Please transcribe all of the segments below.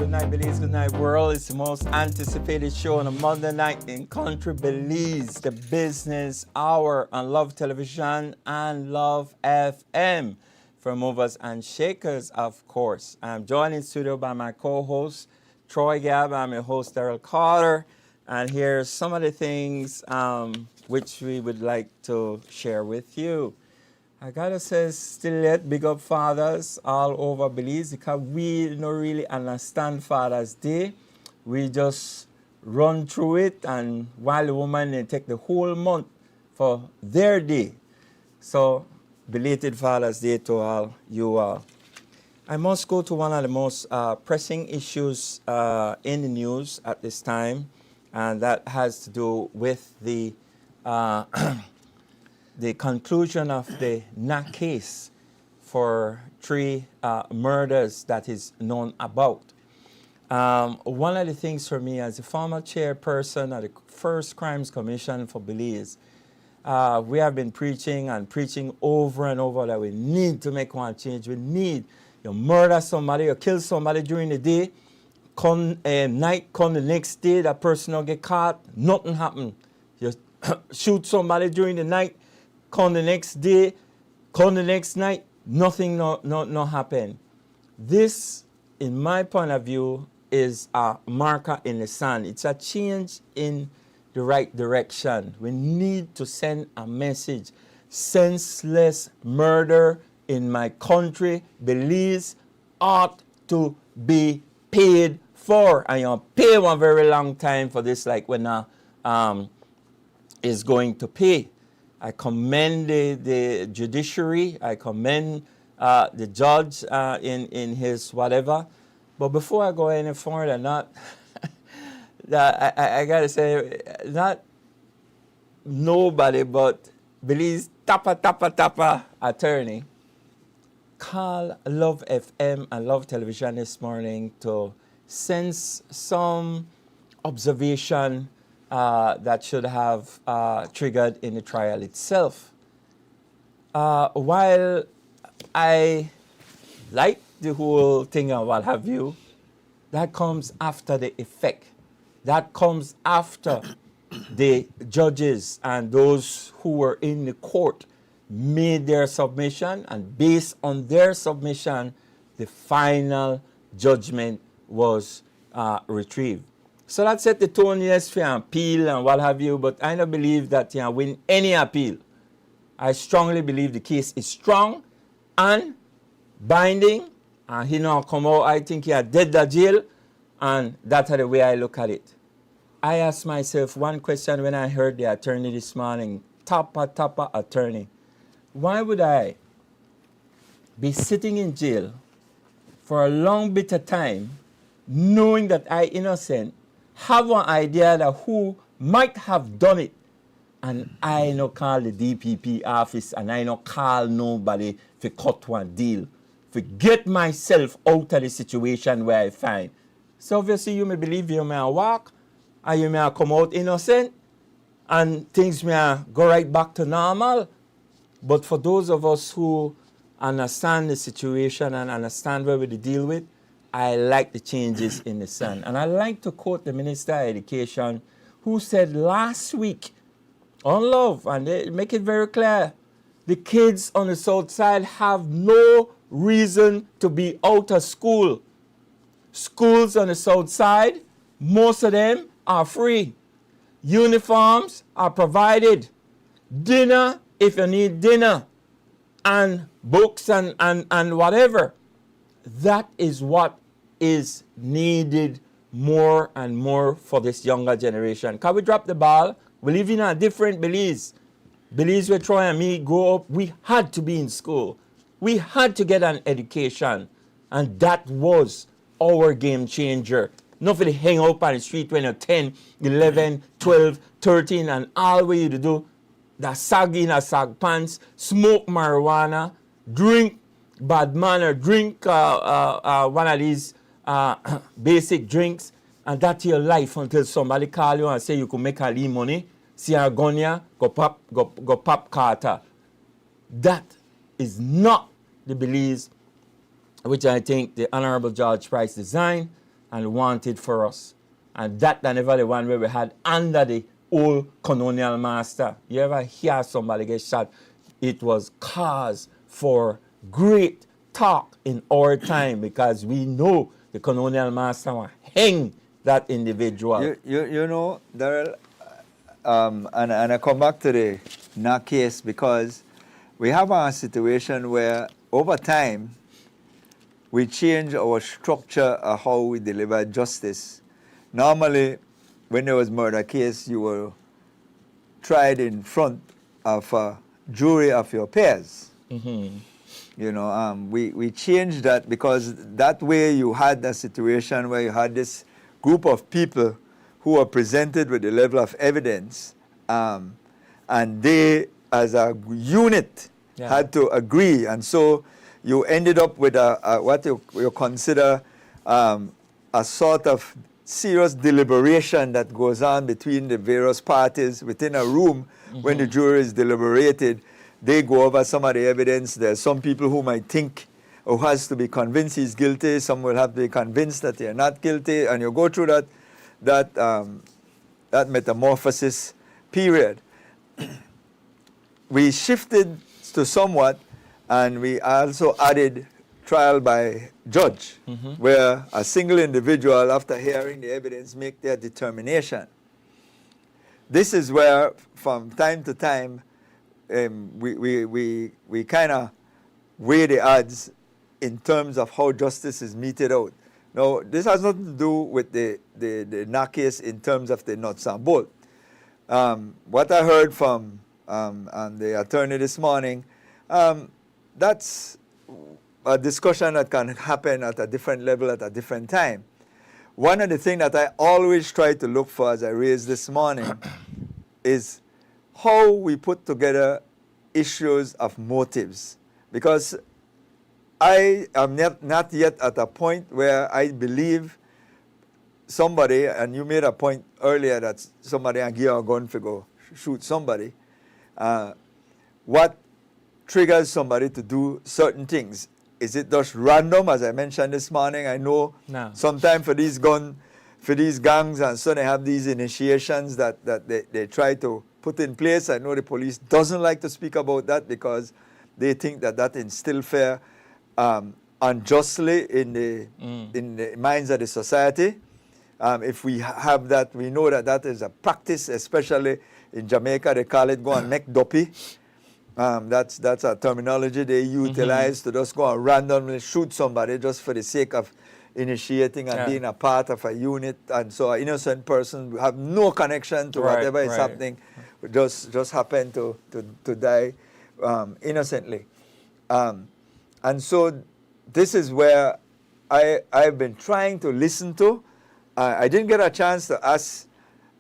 Good night, Belize. Good night, world. It's the most anticipated show on a Monday night in country Belize, the business hour on Love Television and Love FM. For movers and shakers, of course. I'm joined in studio by my co-host, Troy Gabb. I'm your host, Daryl Carter. And here's some of the things which we would like to share with you. I gotta say, still yet, big up fathers all over Belize because we don't really understand Father's Day. We just run through it, and while the woman they take the whole month for their day. So, belated Father's Day to all you all. I must go to one of the most pressing issues in the news at this time, and that has to do with the the conclusion of the NAC case for 3 murders that is known about. One of the things for me as a former chairperson of the First Crimes Commission for Belize, we have been preaching and preaching over and over that we need to make one change. We need, you murder somebody, you kill somebody during the day, come night, come the next day, that person will get caught, nothing happen. You shoot somebody during the night, come the next day, come the next night, nothing no happen. This, in my point of view, is a marker in the sand. It's a change in the right direction. We need to send a message. Senseless murder in my country, Belize, ought to be paid for. And you pay one very long time for this, like when is going to pay. I commend the judiciary. I commend the judge in his whatever. But before I go any further, I got to say, not nobody but Belize Tapa attorney called Love FM and Love Television this morning to sense some observation that should have triggered in the trial itself. While I like the whole thing and what have you, that comes after the effect. That comes after the judges and those who were in the court made their submission, and based on their submission, the final judgment was retrieved. So that set the tone, yes, for an appeal and what have you, but I don't believe that you win any appeal. I strongly believe the case is strong and binding, and he now come out, I think he had dead the jail, and that's the way I look at it. I asked myself one question when I heard the attorney this morning, Tapa attorney. Why would I be sitting in jail for a long bit of time knowing that I innocent, have an idea that who might have done it, and I no call the DPP office and I no call nobody to cut one deal, to get myself out of the situation where I find. So obviously you may believe you may walk and you may come out innocent and things may go right back to normal. But for those of us who understand the situation and understand where we deal with, I like the changes in the sun. And I like to quote the Minister of Education who said last week on Love, and they make it very clear, the kids on the south side have no reason to be out of school. Schools on the south side, most of them are free. Uniforms are provided. Dinner, if you need dinner, and books and whatever. That is what is needed more and more for this younger generation. Can we drop the ball? We live in a different Belize. Belize where Troy and me grow up, we had to be in school. We had to get an education. And that was our game changer. Not for to hang up on the street when you're 10, 11, 12, 13, and all we you to do, that sag in a sag pants, smoke marijuana, drink bad manner, drink one of these basic drinks, and that's your life until somebody call you and say you could make a little money, see a gun here, go pop Carter. That is not the Belize which I think the Honorable George Price designed, and wanted for us. And that never the one where we had under the old colonial master. You ever hear somebody get shot? It was cause for great talk in our time because we know the colonial master will hang that individual. You know, Daryl, and I come back to the NA case because we have a situation where over time we change our structure of how we deliver justice. Normally, when there was murder case, you were tried in front of a jury of your peers. Mm-hmm. You know, we changed that because that way you had a situation where you had this group of people who were presented with a level of evidence, and they, as a unit, had to agree, and so you ended up with what you consider a sort of serious deliberation that goes on between the various parties within a room. When the jury is deliberated, they go over some of the evidence. There's some people who might think or has to be convinced he's guilty. Some will have to be convinced that they're not guilty, and you go through that metamorphosis period. We shifted to somewhat, and we also added trial by judge, where a single individual, after hearing the evidence, make their determination. This is where, from time to time, we kind of weigh the odds in terms of how justice is meted out. Now, this has nothing to do with the NA case in terms of the nuts and bolts. What I heard from and the attorney this morning, that's a discussion that can happen at a different level at a different time. One of the things that I always try to look for, as I raised this morning, is how we put together issues of motives. Because I am not yet at a point where I believe somebody, and you made a point earlier that somebody and give a gun for go shoot somebody, what triggers somebody to do certain things? Is it just random, as I mentioned this morning? I know sometimes for these gangs, and so they have these initiations that they try to put in place. I know the police doesn't like to speak about that because they think that instills fear unjustly in the minds of the society. If we have that, we know that is a practice, especially in Jamaica. They call it go and make dopey. That's a terminology they utilize to just go and randomly shoot somebody just for the sake of initiating and being a part of a unit. And so an innocent person will have no connection to whatever is happening, just happen to die innocently. And so this is where I've been trying to listen to. I didn't get a chance to ask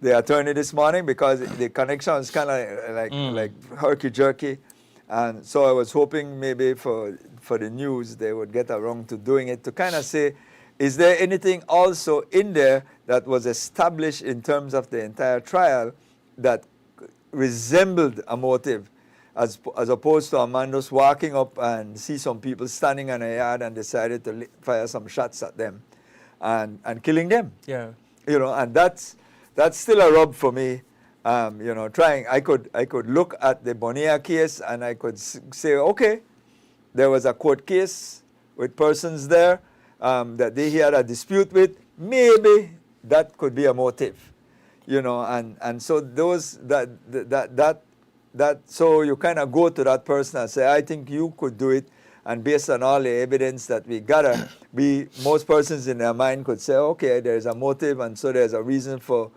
the attorney this morning because the connection was kind of like herky-jerky. And so I was hoping maybe for the news they would get around to doing it, to kind of say, is there anything also in there that was established in terms of the entire trial that resembled a motive, as opposed to a man just walking up and see some people standing in a yard and decided to fire some shots at them and killing them. Yeah. You know, and that's still a rub for me. You know, I could look at the Bonilla case and I could say, okay, there was a court case with persons there that they had a dispute with. Maybe that could be a motive, you know, and so those so you kind of go to that person and say, I think you could do it, and based on all the evidence that we gather, most persons in their mind could say, okay, there's a motive, and so there's a reason for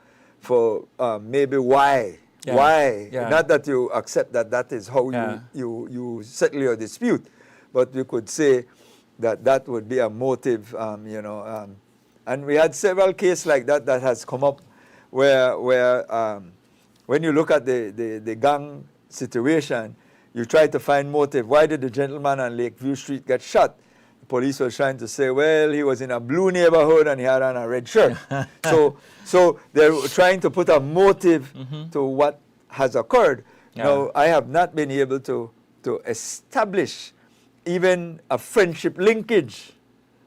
maybe why. Yeah. Why? Yeah. Not that you accept that is how you settle your dispute, but you could say that would be a motive, you know. And we had several cases like that has come up where when you look at the gang situation, you try to find motive. Why did the gentleman on Lakeview Street get shot? The police was trying to say, well, he was in a blue neighborhood and he had on a red shirt. So they're trying to put a motive to what has occurred. Yeah. Now, I have not been able to establish even a friendship linkage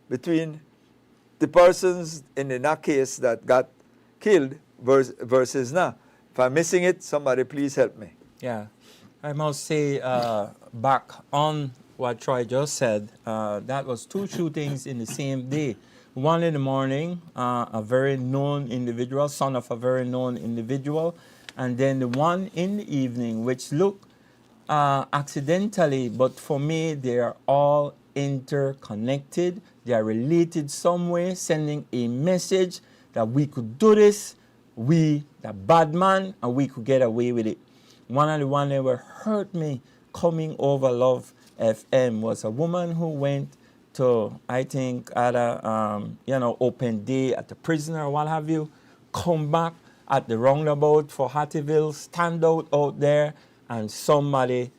between the persons in that case that got killed versus now. If I'm missing it, somebody please help me. Yeah, I must say back on what Troy just said, that was 2 shootings in the same day. One in the morning, a very known individual, son of a very known individual, and then the one in the evening, which looked accidentally, but for me, they are all interconnected. They are related some way, sending a message that we could do this, we, the bad man, and we could get away with it. One of the ones that were hurt me coming over Love FM was a woman who went to, I think, at a, open day at the prison or what have you, come back at the roundabout for Hattieville, stand out there, and somebody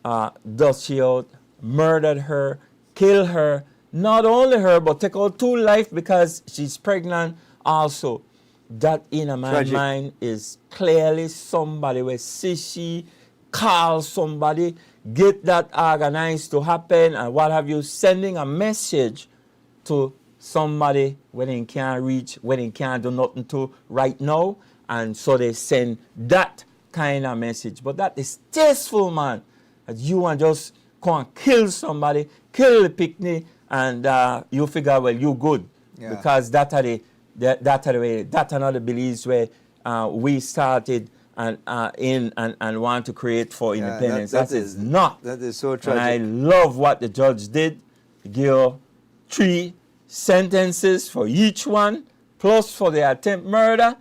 dust she out, murdered her, kill her, not only her, but take out 2 lives because she's pregnant also. That in my mind is clearly somebody where she call somebody, get that organized to happen, and what have you, sending a message to somebody when they can't reach, when they can't do nothing to right now, and so they send that kind of message. But that is tasteful, man, that you want just come and kill somebody, kill the picnic, and you figure, well, you good. Yeah. Because that's the way, that's another beliefs where we started and want to create for independence. That is not. That is so tragic. And I love what the judge did. Give 3 sentences for each one, plus for the attempt murder.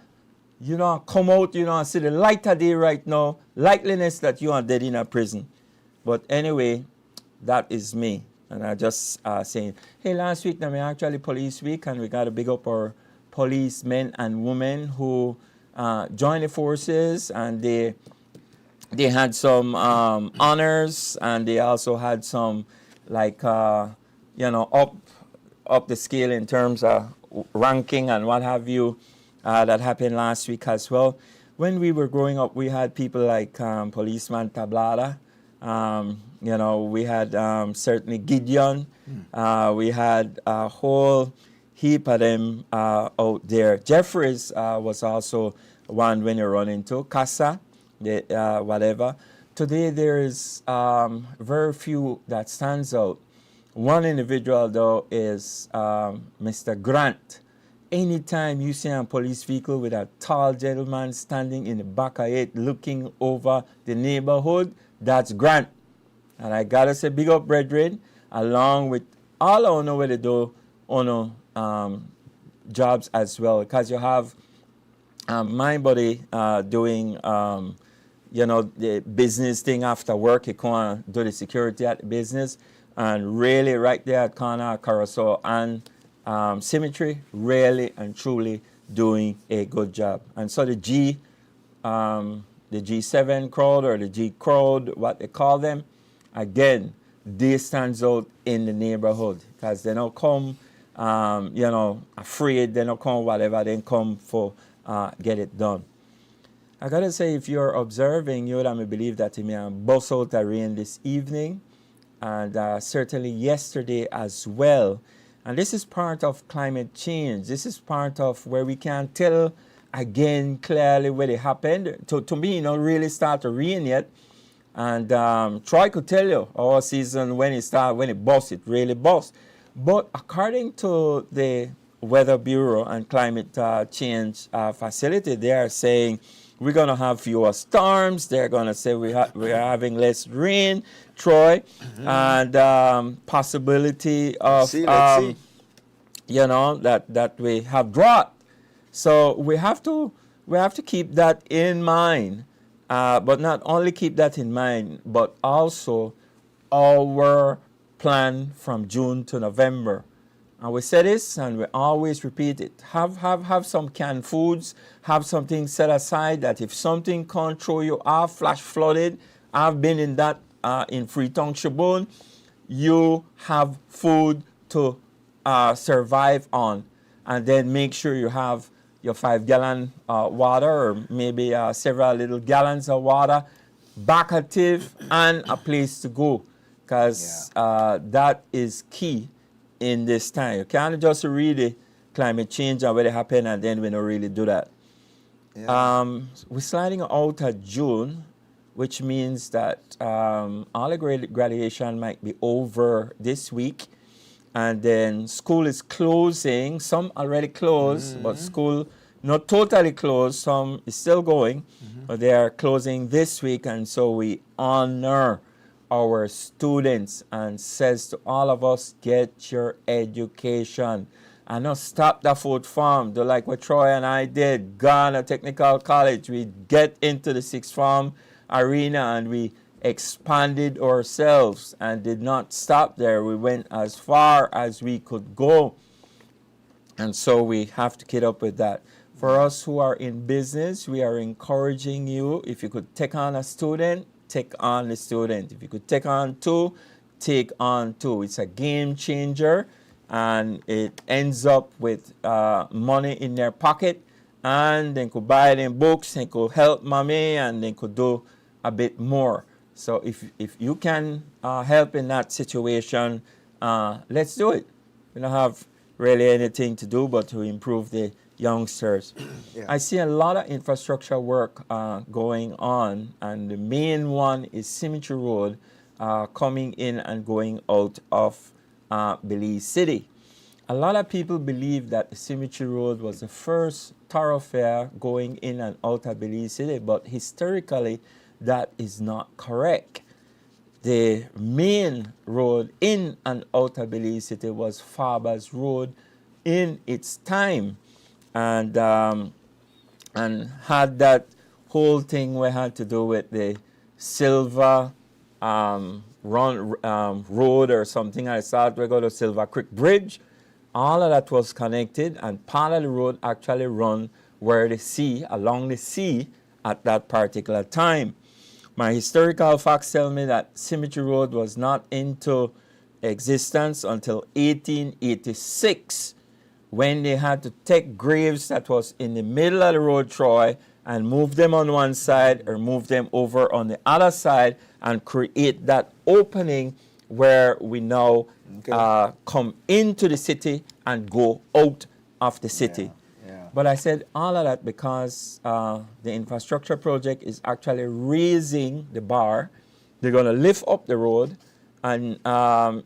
You don't come out, and see the light of day right now, likeliness that you are dead in a prison. But anyway, that is me. And I just saying, hey, last week, we actually Police Week, and we got to big up our policemen and women who joined the forces, and they had some honors, and they also had some, like, up the scale in terms of ranking and what have you. That happened last week as well. When we were growing up, we had people like Policeman Tablada. We had certainly Gideon. We had a whole heap of them out there. Jeffries was also one when you run into Casa, whatever. Today there is very few that stands out. One individual though is Mr. Grant. Anytime you see a police vehicle with a tall gentleman standing in the back of it looking over the neighborhood, that's Grant. And I gotta say big up brethren, along with all I know where they do jobs as well, because you have my buddy doing the business thing after work. He can do the security at the business, and really right there at corner Carousel and Symmetry, really and truly doing a good job. And so the G7 crowd or the G crowd, what they call them, again, they stands out in the neighborhood because they don't come, afraid, they don't come whatever, they come for get it done. I gotta say, if you're observing, you would believe that it may bust out the rain this evening, and certainly yesterday as well. And this is part of climate change. This is part of where we can tell again clearly where it happened. To me, really start to rain yet. And Troy could tell you our season when it busts, it really busts. But according to the Weather Bureau and Climate Change Facility, they are saying we're going to have fewer storms. They're going to say we are having less rain, Troy, and possibility of, let's see. that we have drought. So we have to keep that in mind. But not only keep that in mind, but also our plan from June to November. And we say this, and we always repeat it. Have some canned foods. Have something set aside that if something can't throw you off, flash flooded. I've been in that in Freetown, Shabon. You have food to survive on, and then make sure you have your 5-gallon water, or maybe several little gallons of water, back active, and a place to go, because that is key in this time. You can't just really climate change and what happen and then we don't really do that. Yeah. We're sliding out at June, which means that all the graduation might be over this week. And then school is closing. Some already closed, but school not totally closed. Some is still going, but they are closing this week. And so we honor our students and says to all of us, get your education. And not stop the food farm. Do like what Troy and I did. Ghana Technical College. We get into the sixth form arena and we expanded ourselves and did not stop there. We went as far as we could go. And so we have to keep up with that. For us who are in business, we are encouraging you, if you could take on a student, take on the student. If you could take on two, take on two. It's a game changer. And it ends up with money in their pocket, and they could buy them books, and could help mommy, and they could do a bit more. So if you can help in that situation, let's do it. We don't have really anything to do but to improve the youngsters. Yeah. I see a lot of infrastructure work going on, and the main one is Cemetery Road coming in and going out of Belize City. A lot of people believe that the Cemetery Road was the first thoroughfare going in and out of Belize City, but historically that is not correct. The main road in and out of Belize City was Faber's Road in its time, and had that whole thing we had to do with the Silver road or something. I thought we go to Silver Creek Bridge. All of that was connected, and part of the road actually run where the sea, along the sea at that particular time. My historical facts tell me that Cemetery Road was not into existence until 1886, when they had to take graves that was in the middle of the road, Troy, and move them on one side or move them over on the other side and create that opening where we now come into the city and go out of the city. Yeah. But I said all of that because the infrastructure project is actually raising the bar. They're going to lift up the road, and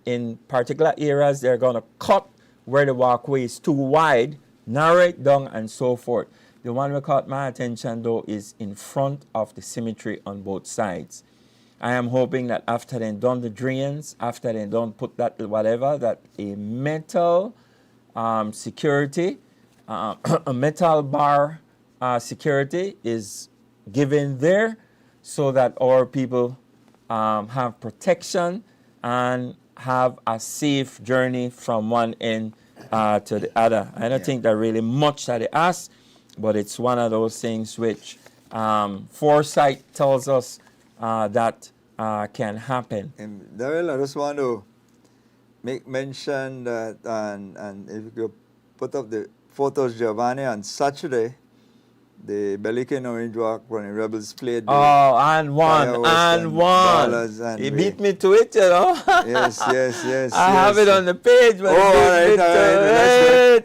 in particular areas, they're going to cut where the walkway is too wide, narrow it down, and so forth. The one that caught my attention, though, is in front of the cemetery on both sides. I am hoping that after they done the drains, after they don't put that whatever, that a metal security, a metal bar security is given there so that our people have protection and have a safe journey from one end to the other. I don't think that really much that they ask, but it's one of those things which foresight tells us that can happen. And Daryl, I just want to make mention that, and if you could put up the photos, Giovanni, on Saturday, the Belikin Orange Walk Running Rebels played. Oh, and won. He beat me to it, you know. Yes. I have it on the page. But all right.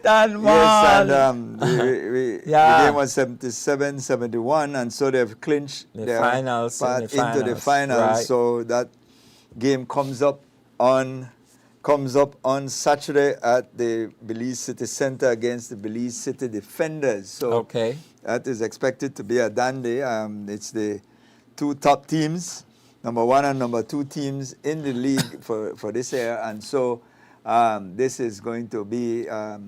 And won. Yes, and the game was 77-71, and so they've clinched their finals, path into the finals. Right. So that game comes up on Saturday at the Belize City Center against the Belize City Defenders. So that is expected to be a dandy. It's the two top teams, number 1 and number 2 teams in the league for this year. And so this is going to be a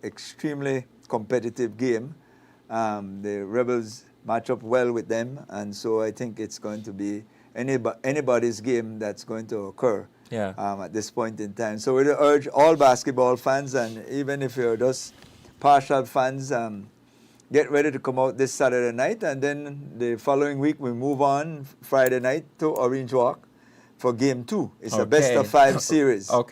extremely competitive game. The Rebels match up well with them, and so I think it's going to be anybody's game that's going to occur at this point in time. So we urge all basketball fans, and even if you're just partial fans, get ready to come out this Saturday night, and then the following week we move on Friday night to Orange Walk for Game 2. It's a best of 5 series. So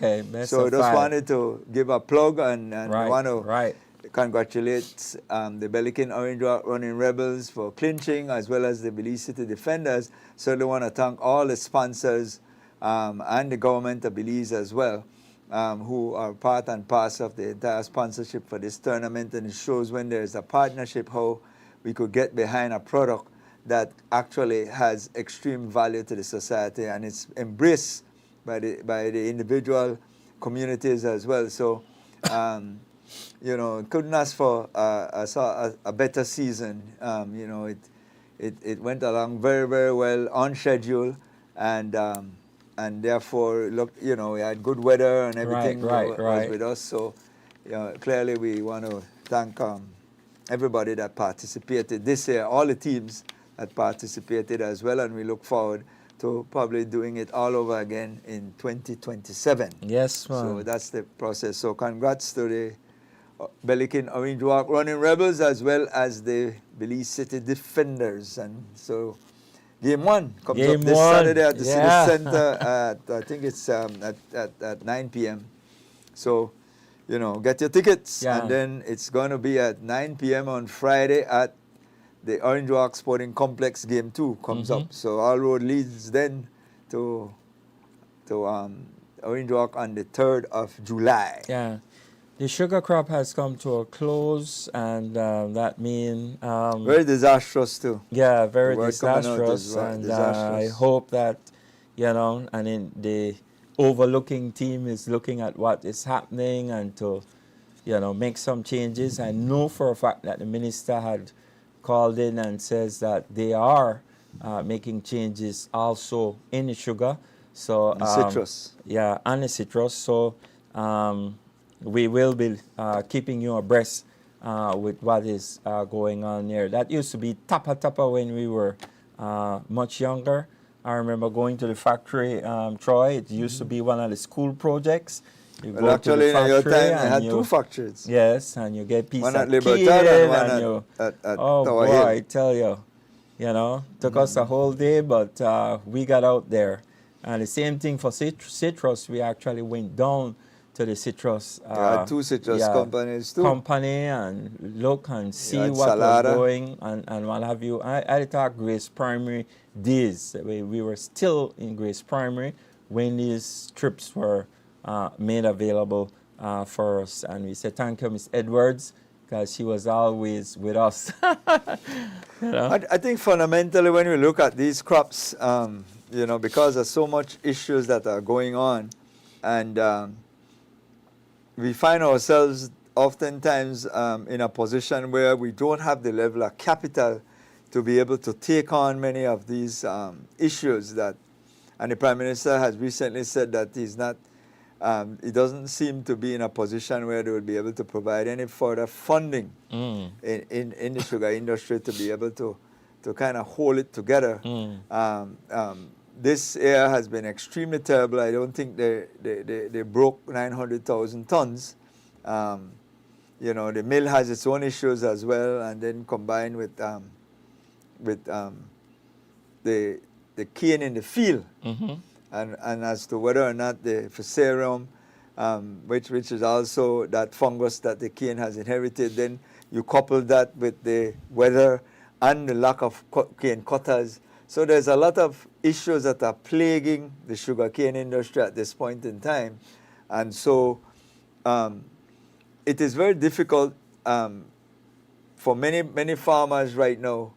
just wanted to give a plug and want to congratulate the Belikin Orange Walk Running Rebels for clinching, as well as the Belize City Defenders. Certainly want to thank all the sponsors and the government of Belize as well who are part and parcel of the entire sponsorship for this tournament, and it shows when there is a partnership how we could get behind a product that actually has extreme value to the society, and it's embraced by the individual communities as well. So, you know, couldn't ask for a better season. You know, it went along very, very well on schedule, and therefore, look, you know, we had good weather and everything was with us. So, you know, clearly we want to thank everybody that participated this year, all the teams that participated as well, and we look forward to probably doing it all over again in 2027. Yes, man. So that's the process. So congrats to the Belikin Orange Walk Running Rebels as well as the Belize City Defenders. And so Game 1 comes up this Saturday at the City Center at, I think it's at 9 p.m. So, you know, get your tickets. And then it's going to be at 9 p.m. on Friday at the Orange Walk Sporting Complex. Game 2 comes up. So all road leads then to Orange Walk on the 3rd of July. Yeah. The sugar crop has come to a close, and that means... very disastrous too. Yeah, very disastrous. And I hope that, you know, and in the overlooking team is looking at what is happening and to, you know, make some changes. I know for a fact that the minister had called in and says that they are making changes also in the sugar. So citrus. Yeah, and the citrus. So we will be keeping you abreast with what is going on there. That used to be Tapa when we were much younger. I remember going to the factory, Troy. It used to be one of the school projects. Well, actually, in your time, you had 2 factories. Yes, and you get pieces one at Libertad and one at oh Tower boy, Hill. I tell you, you know, took us a whole day, but we got out there. And the same thing for citrus. We actually went down to the citrus. Had 2 citrus companies too. And look and see what Salada. was going and what have you. I thought Grace Primary days. We were still in Grace Primary when these trips were made available for us. And we said thank you, Miss Edwards, because she was always with us. You know? I think fundamentally when we look at these crops, you know, because there's so much issues that are going on, and we find ourselves oftentimes in a position where we don't have the level of capital to be able to take on many of these issues that, and the Prime Minister has recently said that he's not, he doesn't seem to be in a position where they will be able to provide any further funding in the sugar industry to be able to kind of hold it together. This year has been extremely terrible. I don't think they broke 900,000 tons. You know, the mill has its own issues as well, and then combined with the cane in the field, and as to whether or not the Fusarium, which is also that fungus that the cane has inherited, then you couple that with the weather and the lack of cane cutters. So there's a lot of issues that are plaguing the sugarcane industry at this point in time. And so it is very difficult for many farmers right now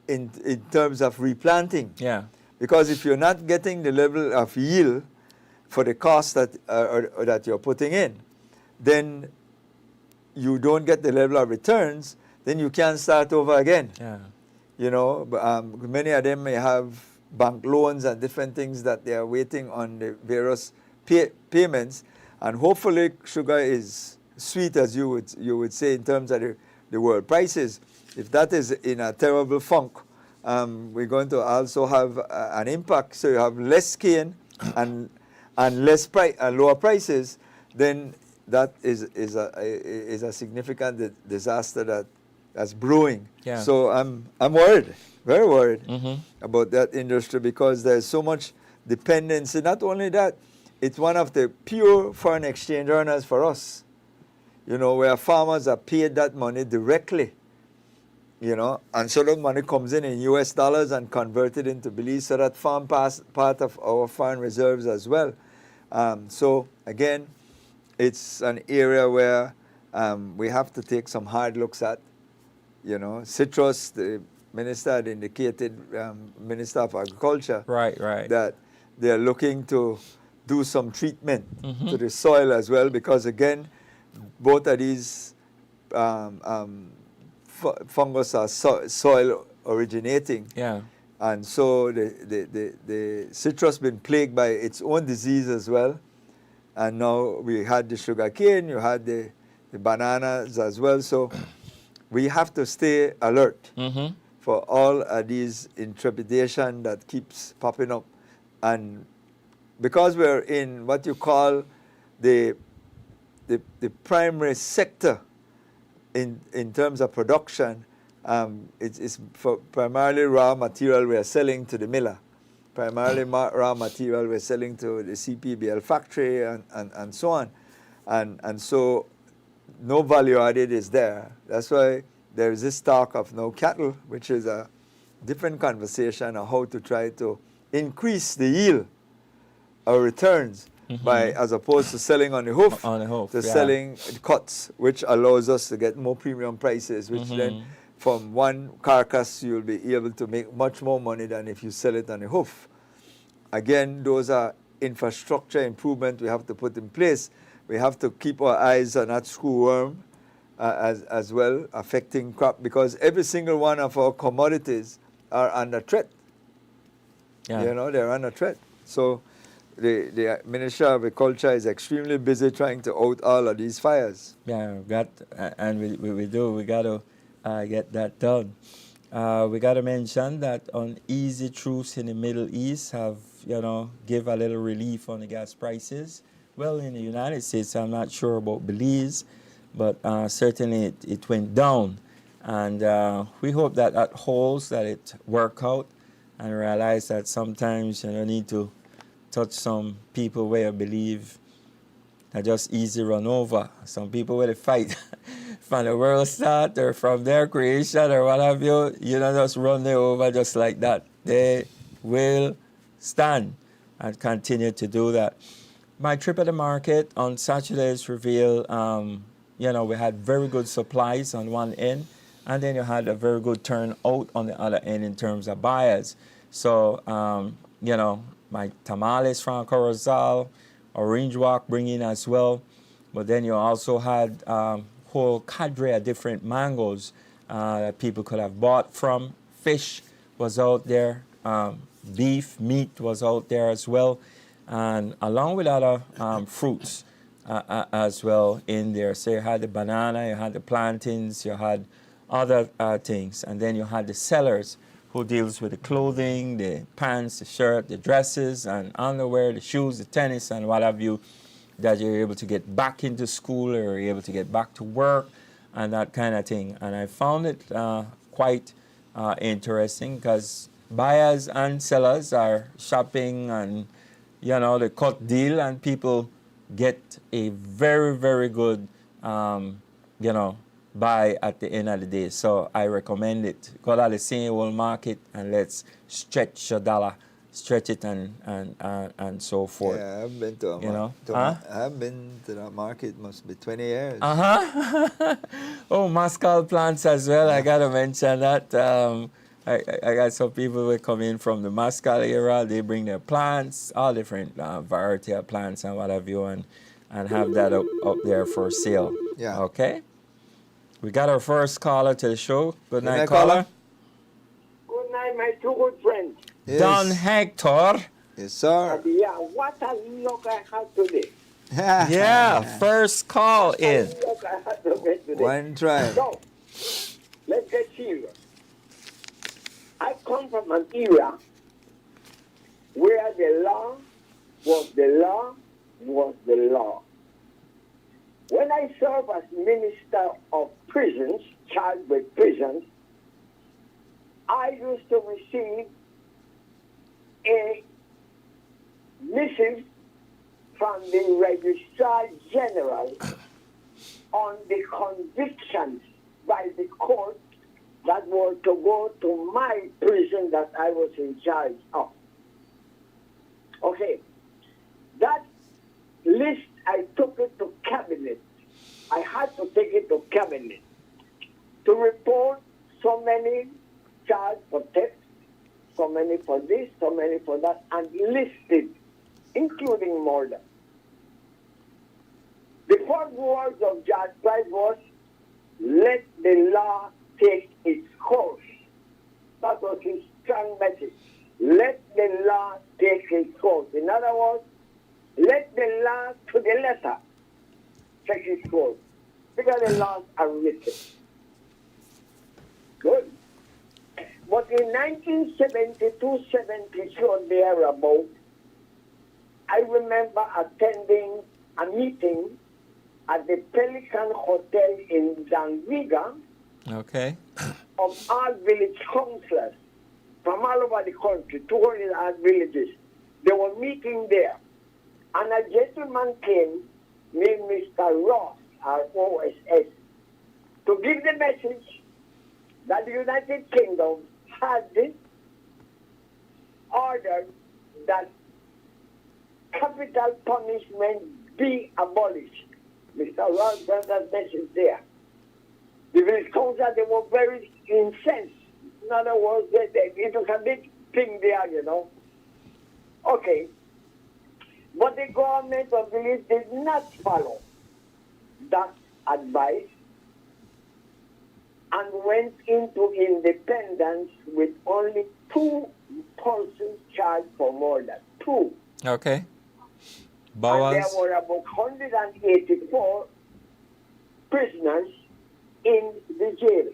in terms of replanting. Yeah. Because if you're not getting the level of yield for the cost that that you're putting in, then you don't get the level of returns, then you can't start over again. Yeah. You know, many of them may have bank loans and different things that they are waiting on the various payments, and hopefully sugar is sweet, as you would say, in terms of the world prices. If that is in a terrible funk, we're going to also have an impact. So you have less cane and lower prices, then that is a significant disaster that's brewing. Yeah. So I'm worried, very worried about that industry, because there's so much dependency. Not only that, it's one of the pure foreign exchange earners for us. You know, where farmers are paid that money directly. You know, and so that money comes in US dollars and converted into Belize, so that form part of our foreign reserves as well. So again, it's an area where we have to take some hard looks at. You know, citrus, the minister had indicated, Minister of Agriculture, Right. that they're looking to do some treatment Mm-hmm. to the soil as well, because again, both of these fungus are soil originating. Yeah. And so the citrus been plagued by its own disease as well. And now we had the sugar cane, you had the bananas as well. So we have to stay alert Mm-hmm. for all of these intrepidation that keeps popping up. And because we're in what you call the primary sector in terms of production, it's for primarily raw material we're selling to the miller. Primarily raw material we're selling to the CPBL factory and so on. And so no value added is there. That's why there is this talk of no cattle, which is a different conversation on how to try to increase the yield or returns by, as opposed to selling on the hoof, to selling cuts, which allows us to get more premium prices, which then from one carcass you'll be able to make much more money than if you sell it on the hoof. Again, those are infrastructure improvement we have to put in place. We have to keep our eyes on that screwworm as well, affecting crop, because every single one of our commodities are under threat. Yeah. You know, they're under threat. So the Ministry of Agriculture is extremely busy trying to out all of these fires. Yeah, and we do. We got to get that done. We got to mention that uneasy truths in the Middle East have, give a little relief on the gas prices. Well, in the United States, I'm not sure about Belize, but certainly it went down. And we hope that holds, that it work out, and realize that sometimes you need to touch some people where you believe that just easy run over. Some people where they fight from the world start or from their creation or what have you, just run them over just like that. They will stand and continue to do that. My trip at the market on Saturday's revealed, we had very good supplies on one end, and then you had a very good turnout on the other end in terms of buyers. So, my tamales from Corozal, Orange Walk bringing as well, but then you also had whole cadre of different mangoes that people could have bought from. Fish was out there, beef, meat was out there as well, and along with other fruits as well in there. So you had the banana, you had the plantains, you had other things, and then you had the sellers who deals with the clothing, the pants, the shirt, the dresses, and underwear, the shoes, the tennis, and what have you, that you're able to get back into school or you're able to get back to work and that kind of thing. And I found it quite interesting because buyers and sellers are shopping and, they cut deal and people get a very, very good, buy at the end of the day. So I recommend it. Go to the same old market and let's stretch your dollar, stretch it and so forth. Yeah, I haven't been to I haven't been to that market, must be 20 years. Oh, mescal plants as well. I gotta mention that. I got some people who come in from the mescal area. They bring their plants, all different variety of plants and what have you, and have that up there for sale. Yeah. Okay. We got our first caller to the show. Good night, caller. Good night, my two good friends. Yes. Don Hector. Yes, sir. Yeah, what a look I had today. Yeah, first call in. Look I had today. One try. So, let's get serious. I come from an era where the law was the law was the law. When I served as Minister of Prisons, charged with prisons, I used to receive a missive from the Registrar General on the convictions by the court that were to go to my prison that I was in charge of. Okay, that list, I took it to cabinet. I had to take it to cabinet to report so many charged for theft, so many for this, so many for that, and listed, including murder. The first words of Judge Price was, let the law take its course. That was his strong message. Let the law take its course. In other words, let the law to the letter take its course. Because the laws are written. Good. But in 1972-73 or thereabout, I remember attending a meeting at the Pelican Hotel in Zanzibar. Okay. Of our village councillors from all over the country, 200 odd villages. They were meeting there. And a gentleman came named Mr. Ross, ROSS, to give the message that the United Kingdom had ordered that capital punishment be abolished. Mr. Ross brought that message there. The village council, they were very incensed. In other words, it was a big thing there, you know. Okay. But the government of the village did not follow that advice and went into independence with only 2 persons charged for murder. 2. Okay. And there were about 184 prisoners in the jail.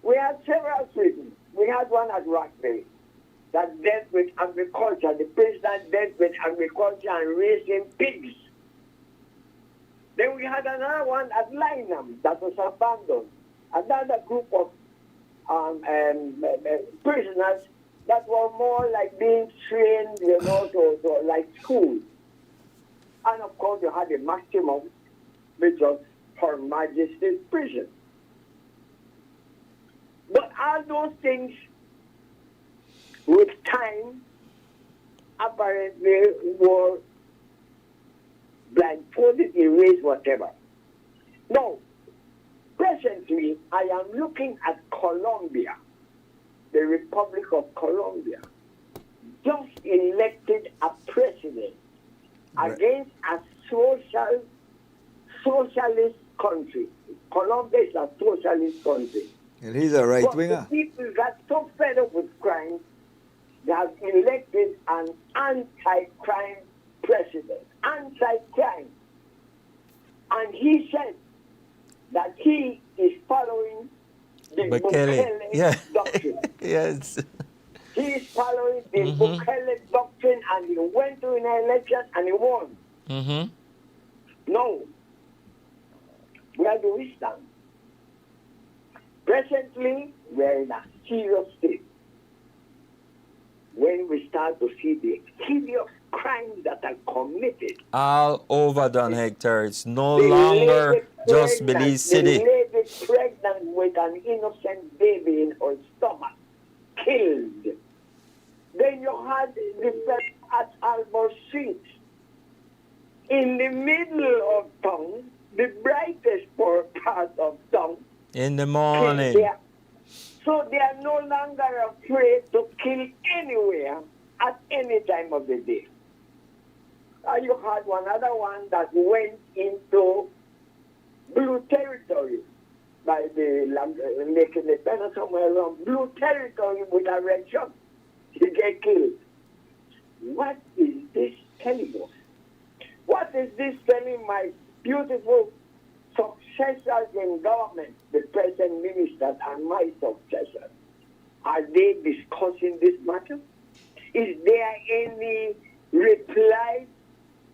We had several prisons. We had one at Rockville that dealt with agriculture. The prisoner dealt with agriculture and raising pigs. Then we had another one at Lynham that was abandoned. Another group of prisoners that were more like being trained, you know, to like school. And of course, you had the maximum, which was Her Majesty's prison. But all those things, with time, apparently were blindfolded, erased, whatever. Now, presently, I am looking at Colombia, the Republic of Colombia, just elected a president against a socialist country. Colombia is a socialist country. And he's a right winger. The people got so fed up with crime, they have elected an anti-crime president. Anti-crime. And he said that he is following the Bukele doctrine. Yes. He is following the Bukele doctrine, and he went to an election and he won. No. Where do we stand? Presently, we're in a serious state. When we start to see the hideous crimes that are committed. All over Don Hector. It's no longer just Belize City. The lady pregnant with an innocent baby in her stomach, killed. Then you had the fellow at Albert Street. In the middle of town, the brightest part of town. In the morning. So they are no longer afraid to kill anywhere at any time of the day. You had one other one that went into blue territory by the Lake Independence, somewhere around blue territory with a red shot. He get killed. What is this telling us? What is this telling my beautiful successors in government, the present ministers and my successors? Are they discussing this matter? Is there any reply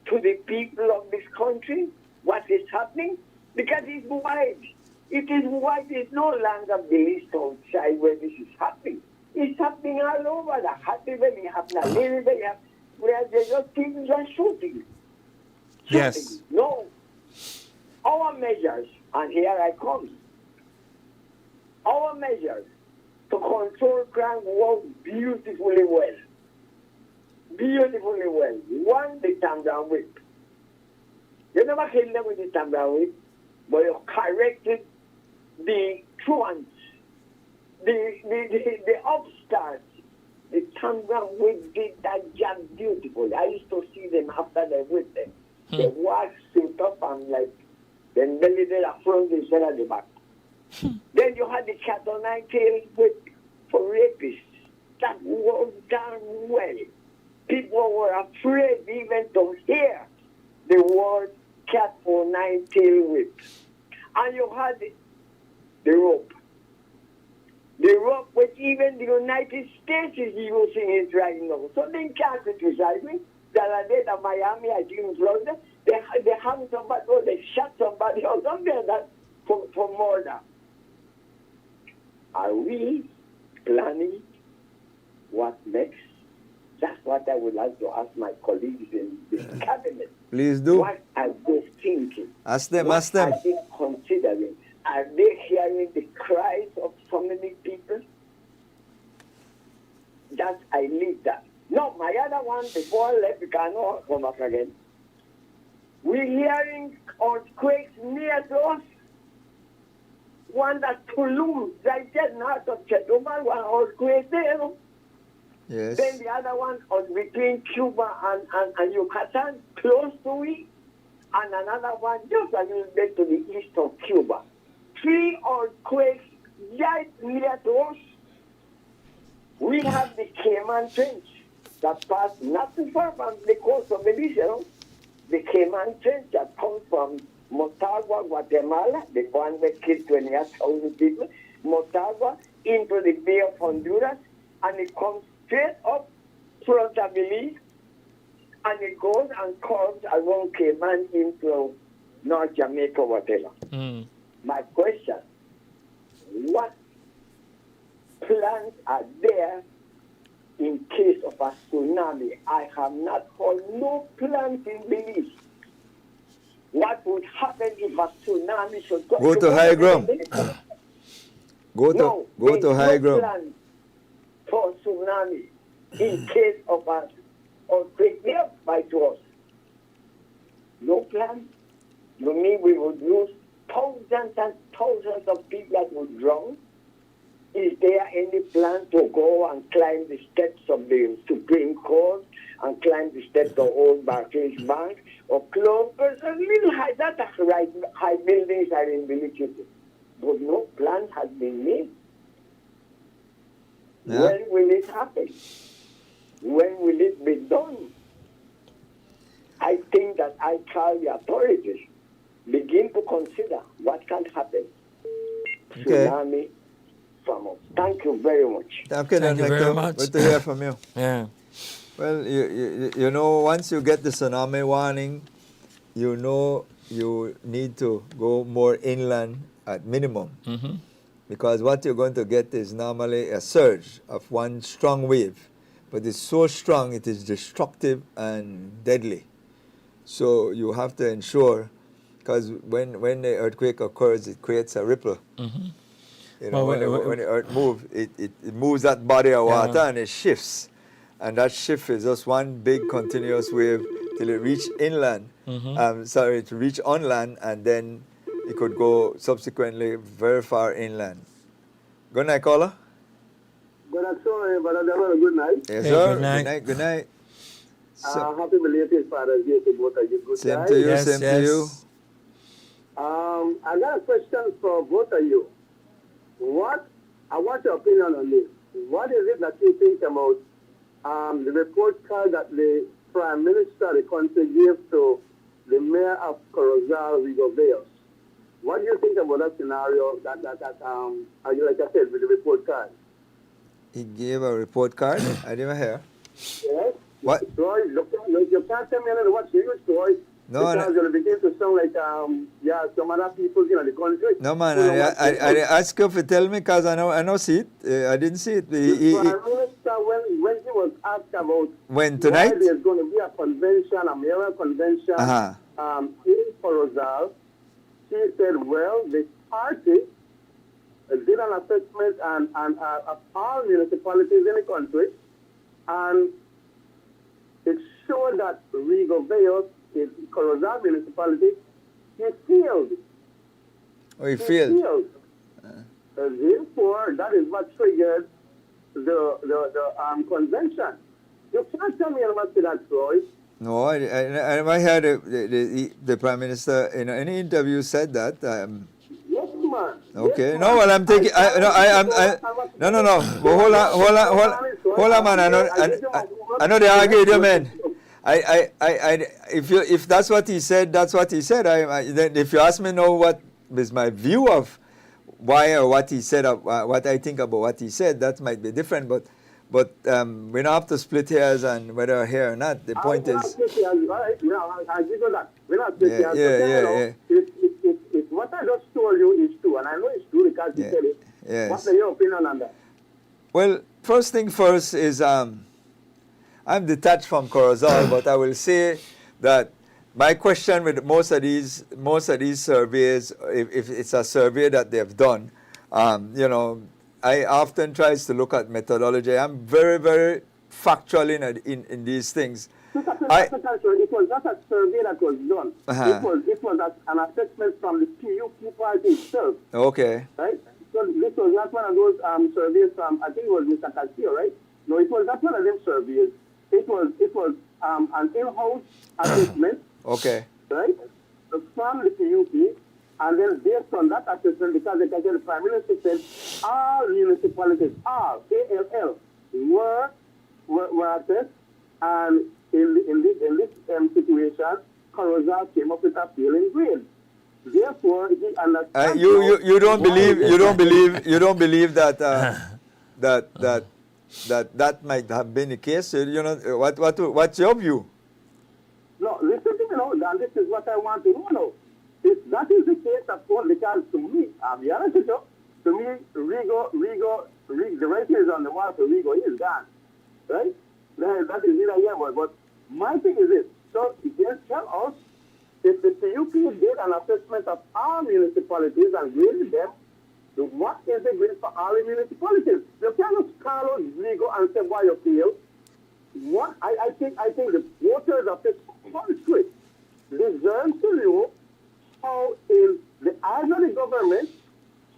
to the people of this country? What is happening? Because it's wide. It is wide. It's no longer based outside where this is happening. It's happening all over. The Happy Valley happening, Lily Valley, where they just keep on shooting. Yes. No. Our measures, and here I come, our measures to control crime work beautifully well. Beautifully well. One, the Tangan whip. You never killed them with the tamper whip, but you corrected the truants, the upstarts. The tamper whip did that job beautifully. I used to see them after they whipped them. They walk suit up and like, then they did a front instead of the back. Then you had the cat o' nine tails whip for rapists. That was done well. People were afraid even to hear the word cat o' nine tail whip. And you had the rope. The rope, which even the United States is using it right now. So they can't criticize me. The other day in Miami, I think in Florida, they hung somebody, or they shot somebody or something like that for murder. Are we planning what next? That's what I would like to ask my colleagues in the cabinet. Please do. What are they thinking? Ask them, What ask them. are they considering? Are they hearing the cries of so many people? That I leave that. No, my other one, before I left, because I know I'll come back again. We're hearing earthquakes near to us. One at Toulouse, right there north of Chetumal, one earthquake there. You know? Yes. Then the other one was between Cuba and Yucatan, close to it. And another one just a little bit to the east of Cuba. 3 earthquakes right near to us. We have the Cayman Trench that passed not too far from the coast of Belize. You know? The Cayman Trench that comes from Motagua, Guatemala, the one that killed 28,000 people, Motagua into the Bay of Honduras, and it comes straight up front of Belize, and it goes and curves around Cayman into North Jamaica, whatever. My question, what plans are there in case of a tsunami? I have not heard no plans in Belize. What would happen if a tsunami should Go to high ground. Go to high ground. Plan for tsunami in case of an earthquake nearby to us. No plan. You mean we would lose thousands and thousands of people that would drown? Is there any plan to go and climb the steps of the Supreme Court and climb the steps of Old Barclays Bank or close a little high? That high buildings are in Belize, but no plan has been made. Yeah. When will it happen? When will it be done? I think that I call the authorities begin to consider what can happen. Okay. Tsunami from us. Thank you very much. Okay, then, Thank you very Victor. much. Good to hear from you. Yeah. Well, you know, once you get the tsunami warning, you know you need to go more inland at minimum. Because what you're going to get is normally a surge of one strong wave. But it's so strong, it is destructive and deadly. So you have to ensure, because when the earthquake occurs, it creates a ripple. You know, when the earth moves, it moves that body of water and it shifts. And that shift is just one big continuous wave till it reach inland. To reach on land, and then it could go subsequently very far inland. Good night, caller. Good night. Yes, Hey, sir. good night. Good night. So, Happy belated Father's Day to both of you. Good same night. to you, Yes, same to yes. you. I got a question for both of you. I want your opinion on this. What is it that you think about the report card that the Prime Minister of the country gave to the Mayor of Corozal, Rigo Veos? What do you think about that scenario that like I said, with the report card? He gave a report card. I didn't hear. Yes. What? Story, you can't tell me another what's your story. No, because it'll begin to sound like some other people in the country. No, man. I asked you to tell me because I know see it. I didn't see it. The Prime Minister, when he was asked about When tonight? why there's going to be a convention, a mayoral convention in Corozal, she said, well, the party did an assessment and of all municipalities in the country, and it showed that Rigo Veos in Corozal municipality, he failed. Oh, he failed. Therefore, that is what triggered the convention. You can't tell me I'm not that, Troy. No, I heard the Prime Minister in any interview said that. Yes, man. Okay. Yes, no, well, I'm taking. No. But hold on, man. I know they argue with you, man. If that's what he said, that's what he said. Then if you ask me now what is my view of why or what he said, what I think about what he said, that might be different. But we don't have to split hairs and whether here or not. The point is. Right? I give you that. We're not split hairs. Yeah. It's what I just told you is true, and I know it's true because you said it. Yes. What's your opinion on that? Well, first thing first is I'm detached from Corozal, but I will say that my question with most of these surveys, if it's a survey that they've done, I often try to look at methodology. I'm very, very factual in these things. It was not a survey that was done. It was an assessment from the PUP party itself. Okay. Right? So this was not one of those surveys from, I think it was Mr. Castillo, right? No, it was not one of them surveys. It was an in-house assessment. Okay. Right? From the PUP. And then based on that assessment, because the Prime Minister said all municipalities, all, ALL, were assessed, and in this situation, Corozal came up with a failing grade. Therefore, he understands. You don't believe that that might have been the case. What's your view? No, listen to me now, and this is what I want to know now. If that is the case, of course, because to me, I'll be honest with you, to me, Rigo, the writing is on the wall for Rigo, he is gone. Right? That is either here, but my thing is this. So, just tell us, if the PUP did an assessment of all municipalities and graded them, what is the grade for all the municipalities? You cannot call out Rigo and say why you fail. What I think the voters of this country deserve to know how in the eyes of the government,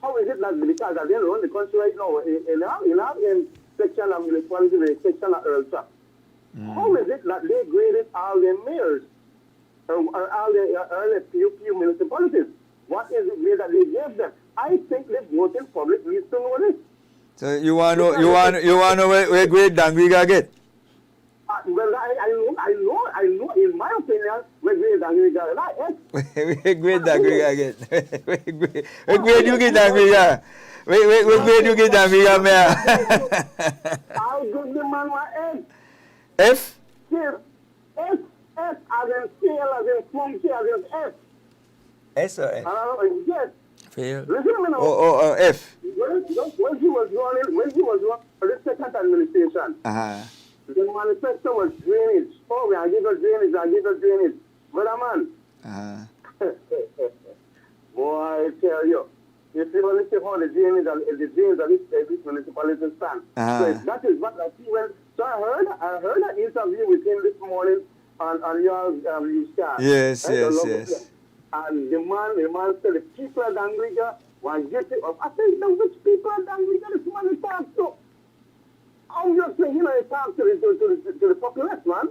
how is it that because at the end of the country right now, in section of municipality, the section of Earl Trap, how is it that they graded all the mayors or all the early PUP municipalities? What is the grade that they gave them? I think the voting public needs to know this. So you want to know where grade Dangriga get? Well, I know. In my opinion, we grade Dangriga. We grade Dangriga get. We grade you get Dangriga. We grade you get Dangriga, man. I'll give the man one F. F? Yes. F as in scale, as in funky, as in F. S or F? Yes. Fail. Listen to me now. Oh, F. When he was running for the second administration, the manifesto was drainage. Oh, we are giving drainage. Brother man. Boy, I tell you, if you want to see how the drainage of this municipality stand. So that is what I see when. So I heard an interview with him this morning on your news channel. Yes. And the man said the people of Dangriga were guilty of. I said, which people of Dangriga this man is talking to? Obviously, he talk to the populace, man.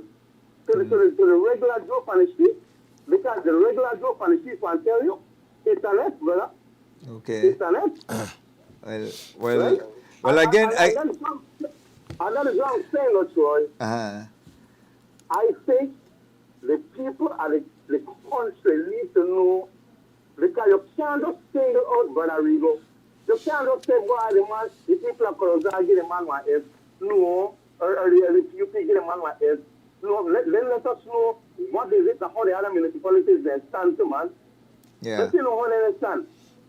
To the regular Joe on the street. Because the regular Joe on the street can tell you, it's an F, brother. Okay. It's an F. Well, again, and that is what I'm saying, Troy. I think the people and the country need to know, because you can't just single out Brother Rigo. You can't just say, boy, the people of Corozal give the man one F. No, or the PUP give the man one F. No, let us know what is it and how the other municipalities they stand to, man. Yeah. Let's know how they stand.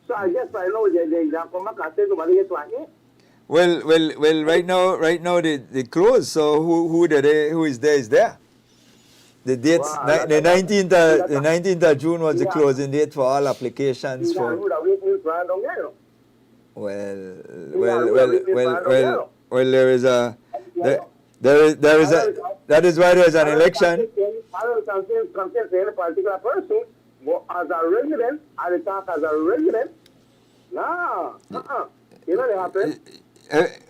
So I guess I know they come back and say somebody get one A. Well, right now they close. So who is there? The dates, the 19th of June was the closing date for all applications for. Well, there is a That is why there is an election. I don't consent to any particular person, but as a resident, I talk as a resident. No, you know what happened?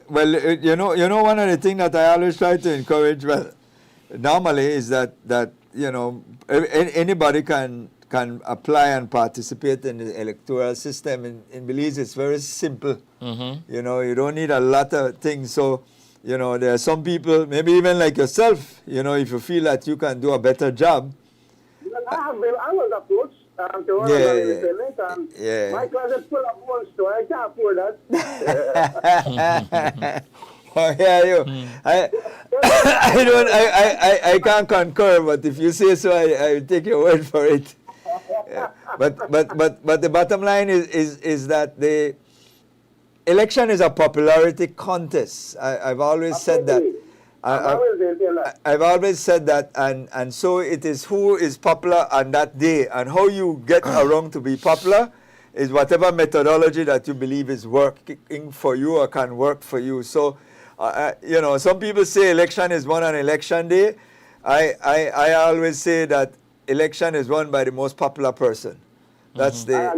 Well, you know, one of the things that I always try to encourage, well, normally is that you know, anybody can apply and participate in the electoral system. In Belize, it's very simple. You know, you don't need a lot of things. So, you know, there are some people, maybe even like yourself, you know, if you feel that you can do a better job. I was approached to one of the independent, and my closet full of one store. I can't afford that. Oh, yeah, you. I can't concur, but if you say so, I take your word for it. Yeah. But the bottom line is that the election is a popularity contest. I've always said that. I've always said that, and so it is who is popular on that day, and how you get around to be popular is whatever methodology that you believe is working for you or can work for you. So, you know, some people say election is won on election day. I always say that election is won by the most popular person. That's the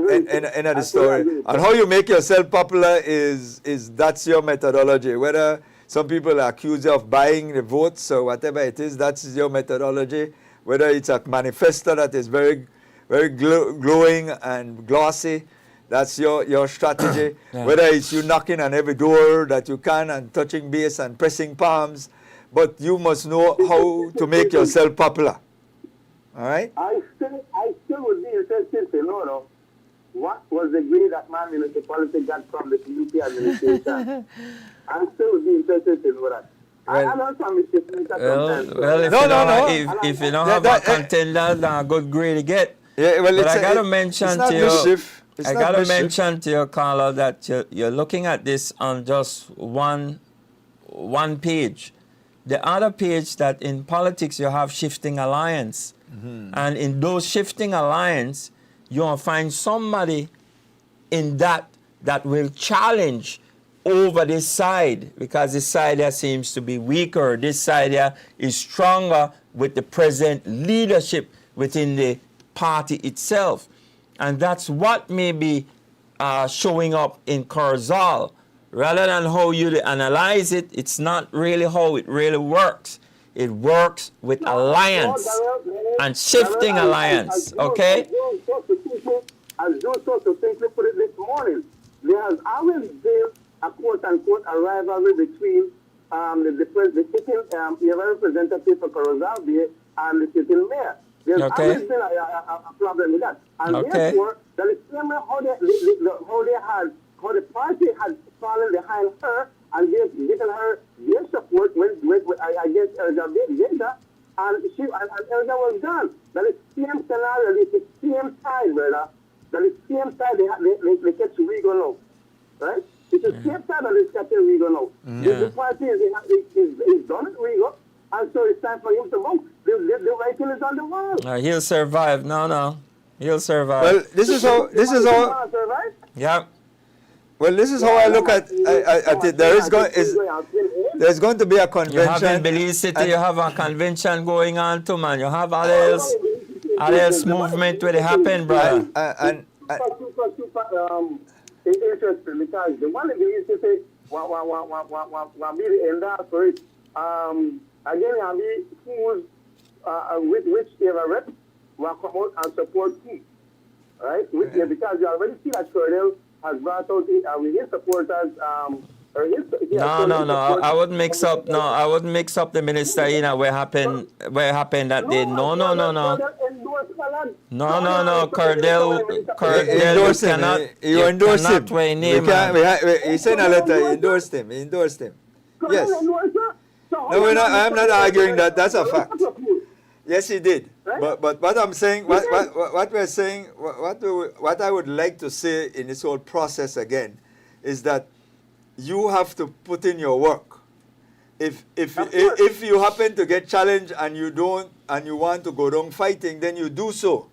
end of the story. And how you make yourself popular is that's your methodology. Whether some people accuse you of buying the votes or whatever it is, that's your methodology. Whether it's a manifesto that is very, very glowing and glossy, that's your strategy. Yeah. Whether it's you knocking on every door that you can and touching base and pressing palms, but you must know how to make yourself popular. All right? I still would be interested to know, though, what was the grade that man in politics got from the PUP administration. I still would be interested to know that. I know some mistakes sometimes. Well, if you don't have a contender, then a good grade to get. Yeah, well, but I got to mention to you, I got to mention to you, Carla, that you're looking at this on just one page. The other page, that in politics you have shifting alliance. And in those shifting alliance, you'll find somebody in that will challenge over this side, because this side here seems to be weaker. This side here is stronger with the present leadership within the party itself. And that's what may be showing up in Corozal. Rather than how you analyze it, it's not really how it really works. It works with alliance and shifting alliance, okay? As Joe so simply put it this morning, there has always been a quote-unquote a rivalry between the sitting representative for Corozal Bay and the sitting mayor. There's always been a problem with that. And therefore, there is same way how the party had fallen behind her and given her their support against Elga, and Elga was gone. That is the same scenario, it's the same side, brother. That is the same side they catch Rigo now. Right? It's the same side that they catch Rigo now. The party is done with Rigo, and so it's time for him to vote. The writing is on the wall. He'll survive. No. He'll survive. Well, this is how. Yeah. Well, this is how I look at it. There's going to be a convention. You have in Belize City, you have a convention going on too, man. You have all else movement where it happen, brother. It's interesting because the one in Belize City, what be the end up for it. Again, I mean, who's with which area rep will come out and support who, right? Because you already see that Cordell has brought out with his supporters. No. I wouldn't mix up. No, I wouldn't mix up the minister in where happened that day. No. Cordell cannot. You endorsed him. He sent a letter. He endorsed him. Yes. No, I'm not arguing that. That's a fact. Yes, he did. Right? But what I'm saying, what we're saying, what I would like to say in this whole process again, is that you have to put in your work. If you happen to get challenged and you want to go down fighting, then you do so,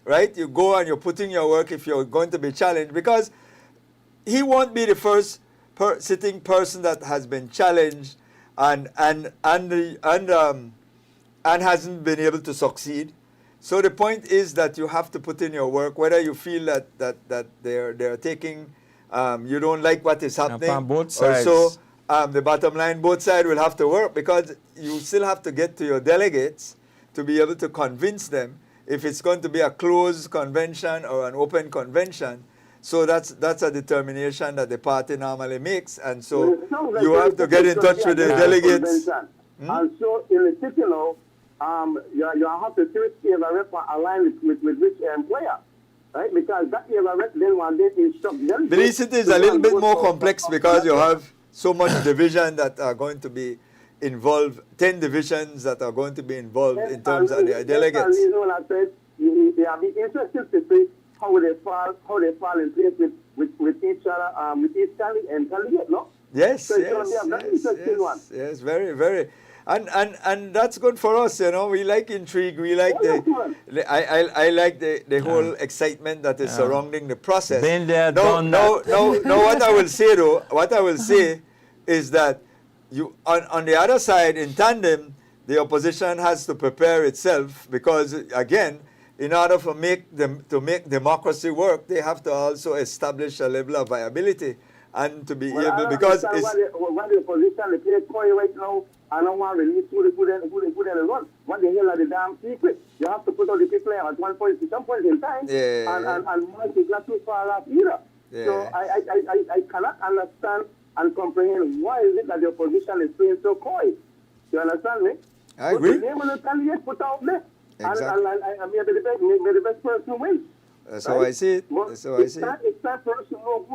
right? You go and you're putting your work if you're going to be challenged, because he won't be the first sitting person that has been challenged and hasn't been able to succeed. So the point is that you have to put in your work, whether you feel that they're taking, you don't like what is happening. On both sides. Also, the bottom line, both sides will have to work, because you still have to get to your delegates to be able to convince them if it's going to be a closed convention or an open convention. So that's a determination that the party normally makes, and so you have to get in touch with the delegates. And so in the city now, you have to treat the rep aligned with which employer, right? Because that rep then one day instruct them. But it is a little bit more complex, because you have so much division that are going to be involved, 10 divisions that are going to be involved in terms of the delegates. They are interested to see how they fall in place with each other, with each candidate, no? Yes, so yes, very, very. And that's good for us, you know. We like intrigue. We like I like the whole excitement that is surrounding the process. Been there, done that. No, what I will say though, what I will say is that you on the other side, in tandem, the opposition has to prepare itself, because again, in order to make democracy work, they have to also establish a level of viability and to be able, because it's when the opposition they play coy right now. I don't want to release who they run. What the hell are the damn secret? You have to put all the people at one point, at some point in time, and March is not too far off either. Yeah. So I cannot understand and comprehend why is it that the opposition is playing so coy. You understand me? I agree. Put the name of the candidate put out there. Exactly. And may the best person win. That's how I see it. That's how I see it. It's time for us to know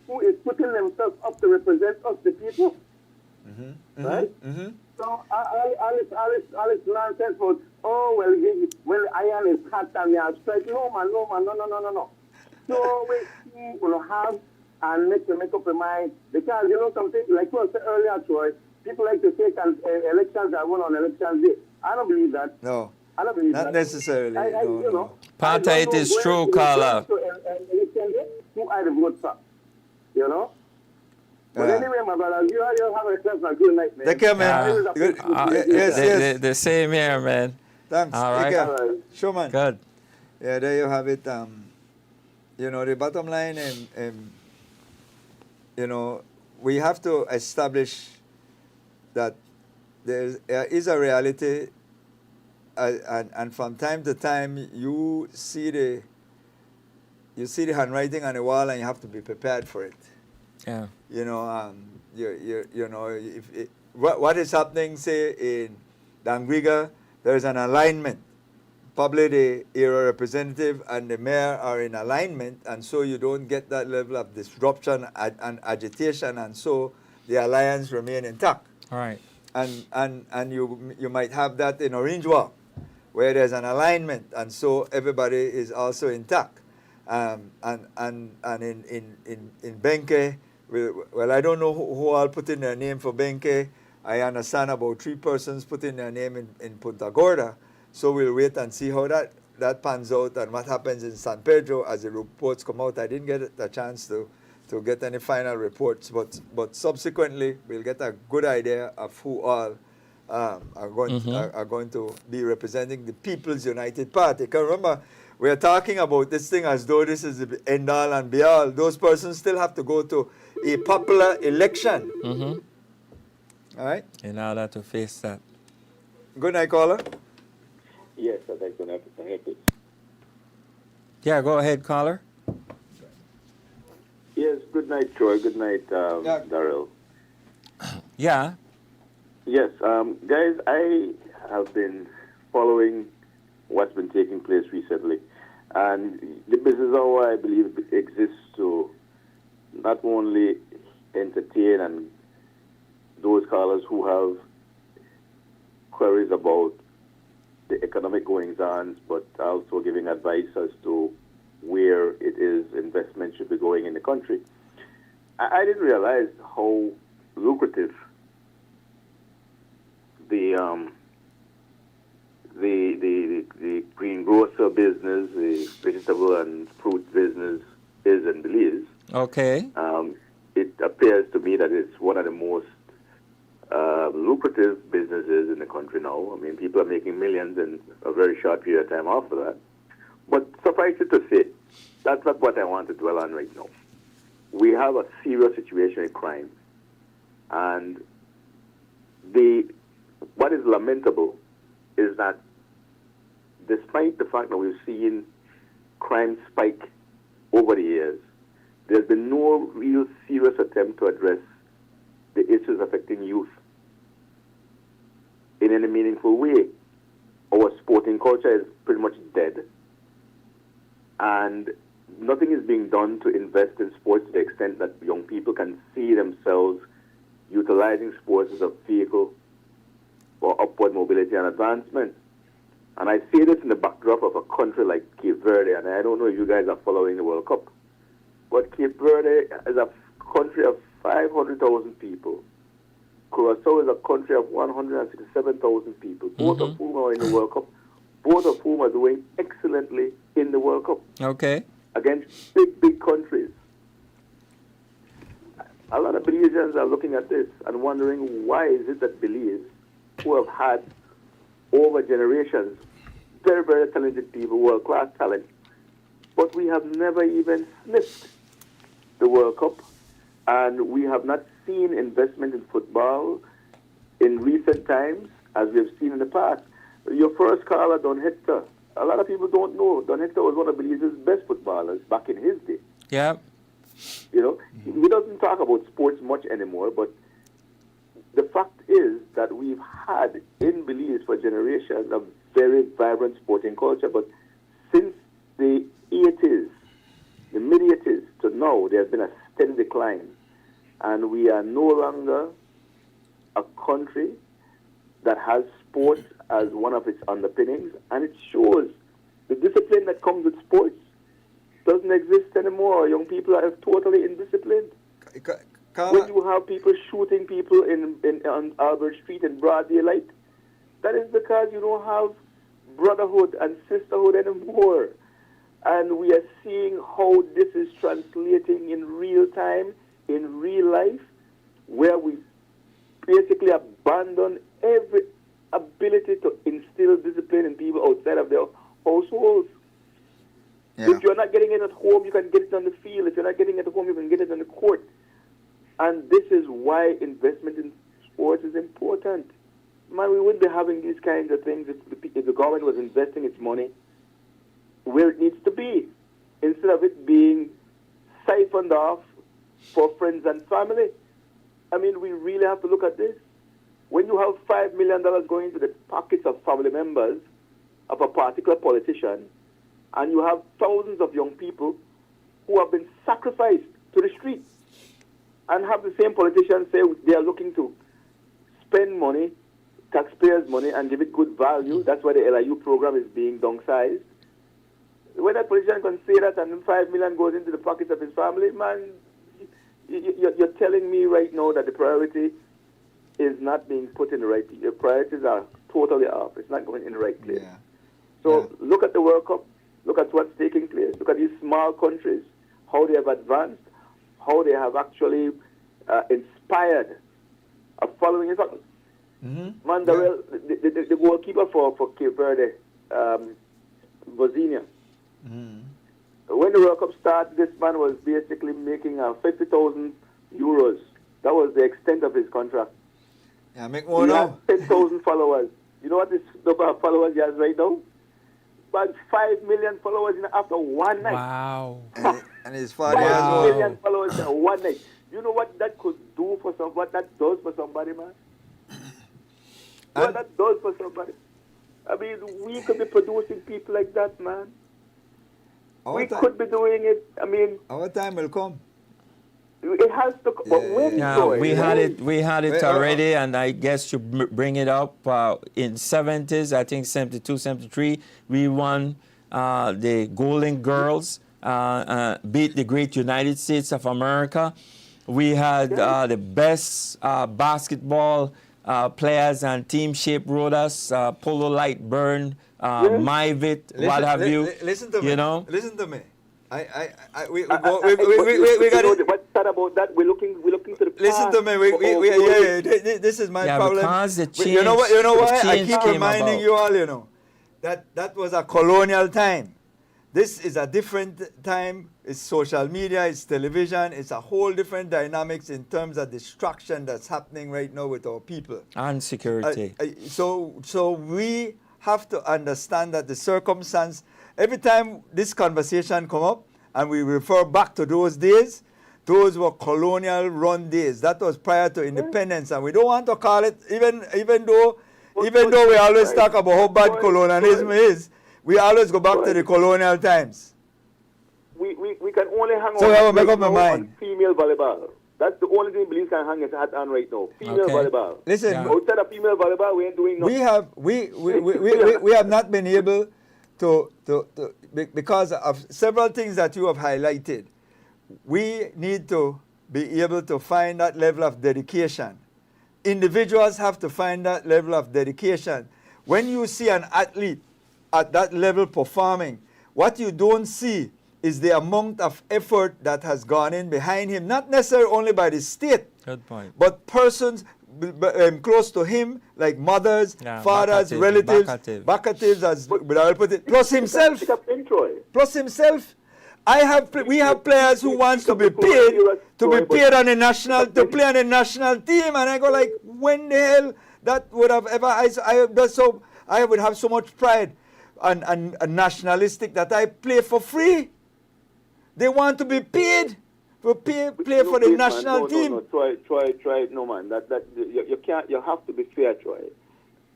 who is putting themselves up to represent us, the people. Right? So Alice nonsense about, well, iron is hot and we are straight. No. So we will have and make up the mind, because you know something, like you said earlier, Troy, people like to take elections that won on election day. I don't believe that. No. I don't believe not that. necessarily. No. Part of it is true, Carla. Who I vote for, you know? But anyway, my brother, you have a good night, man. Take care, man. Yes. The same here, man. Thanks. All right. Take care. Sure, man. Good. Yeah, there you have it. You know, the bottom line, you know, we have to establish that there is a reality, and from time to time you see the handwriting on the wall, and you have to be prepared for it. Yeah. You know, you know, what is happening, say in Dangriga, there is an alignment. Probably the area representative and the mayor are in alignment, and so you don't get that level of disruption and agitation, and so the alliance remain intact. All right. And you might have that in Orange Walk, where there's an alignment, and so everybody is also intact. And in Benke, well, I don't know who all put in their name for Benke. I understand about 3 persons put in their name in Punta Gorda. So we'll wait and see how that pans out and what happens in San Pedro as the reports come out. I didn't get a chance to get any final reports, but subsequently we'll get a good idea of who all are going to be representing the People's United Party. Because remember, we're talking about this thing as though this is the end all and be all. Those persons still have to go to a popular election. All right? In order to face that. Good night, caller. Yes, I'd like to have it. Yeah, go ahead, caller. Yes, good night, Troy. Good night, Darrell. Yeah. Yes, guys, I have been following what's been taking place recently. And the business hour, I believe, exists to not only entertain and those callers who have queries about the economic goings-on, but also giving advice as to where it is investment should be going in the country. I didn't realize how lucrative the greengrocer business, the vegetable and fruit business is in Belize. Okay. It appears to me that it's one of the most lucrative businesses in the country now. I mean, people are making millions in a very short period of time after that. But suffice it to say, that's not what I want to dwell on right now. We have a serious situation with crime. And what is lamentable is that despite the fact that we've seen crime spike over the years, there's been no real serious attempt to address the issues affecting youth in any meaningful way. Our sporting culture is pretty much dead. And nothing is being done to invest in sports to the extent that young people can see themselves utilizing sports as a vehicle for upward mobility and advancement. And I say this in the backdrop of a country like Cape Verde, and I don't know if you guys are following the World Cup, but Cape Verde is a country of 500,000 people. Curacao is a country of 167,000 people, both of whom are in the World Cup, both of whom are doing excellently in the World Cup. Okay. Against big countries. A lot of Belizeans are looking at this and wondering why is it that Belize, who have had over generations very, very talented people, world-class talent, but we have never even sniffed the World Cup, and we have not seen investment in football in recent times as we have seen in the past. Your first caller, Don Hector, a lot of people don't know. Don Hector was one of Belize's best footballers back in his day. Yeah. You know, he doesn't talk about sports much anymore, but the fact is that we've had in Belize for generations a very vibrant sporting culture, but since the 80s, the mid-80s to now, there's been a steady decline. And we are no longer a country that has sports as one of its underpinnings, and it shows the discipline that comes with sports doesn't exist anymore. Young people are totally indisciplined. When you have people shooting people on Albert Street in broad daylight, that is because you don't have brotherhood and sisterhood anymore. And we are seeing how this is translating in real time, in real life, where we basically abandon every ability to instill discipline in people outside of their households. Yeah. If you're not getting it at home, you can get it on the field. If you're not getting it at home, you can get it on the court. And this is why investment in sports is important. Man, we wouldn't be having these kinds of things if the government was investing its money where it needs to be, instead of it being siphoned off for friends and family. I mean, we really have to look at this. When you have $5 million going into the pockets of family members of a particular politician, and you have thousands of young people who have been sacrificed to the streets, and have the same politicians say they are looking to spend money, taxpayers' money, and give it good value. That's why the LIU program is being downsized. When that politician can say that and $5 million goes into the pockets of his family, man, you're telling me right now that the priority is not being put in the right place. Your priorities are totally off. It's not going in the right place. Yeah. So look at the World Cup. Look at what's taking place. Look at these small countries, how they have advanced, how they have actually inspired a following. In fact, Mandarel, the goalkeeper for Cape Verde, Vozinha, when the World Cup started, this man was basically making 50,000 euros. That was the extent of his contract. Yeah, make more now. 10,000 followers. You know what this number of followers he has right now? About 5 million followers after one night. Wow. And his father has 5 million followers in one night. You know what that could do for somebody? What that does for somebody, man? What that does for somebody? I mean, we could be producing people like that, man. We could be doing it. I mean, our time will come. It has to. But when? We had it already, and I guess you bring it up in 70s. I think 72, 73. We won the Golden Girls, beat the great United States of America. We had the best basketball players and team shape rollers, Polo Light Burn, Myvit, what have you. Listen to me. You know? Listen to me. We got it. What's sad about that? We're looking to the Listen past to me. This is my Yeah, problem. because the You know what? You know the why? I change keep came reminding about. you all. You know, that was a colonial time. This is a different time. It's social media. It's television. It's a whole different dynamics in terms of distraction that's happening right now with our people. And security. So we have to understand that the circumstance, every time this conversation come up and we refer back to those days, those were colonial run days. That was prior to independence, and we don't want to call it, even though we always talk about how bad colonialism is, we always go back to the colonial times. We can only hang So I will on, make up my on mind. female volleyball. That's the only thing Belize can hang its hat on right now. Female Okay. volleyball. Listen, Yeah. Outside of female volleyball, we ain't doing nothing. we have not been able to because of several things that you have highlighted. We need to be able to find that level of dedication. Individuals have to find that level of dedication. When you see an athlete at that level performing, what you don't see is the amount of effort that has gone in behind him, not necessarily only by the state, Good point. but persons close to him, like mothers, Yeah, fathers, Bakativ, relatives, Bakativ. Bakatives, as Bilal put it, plus himself. Pick up in Troy. Plus himself. We have players who wants to be paid on the national to play on the national team, and I go like, when the hell that would have ever? I would have so much pride and nationalistic that I play for free. They want to be paid to play for the national team. No, Troy, no man. You can't. You have to be fair, Troy.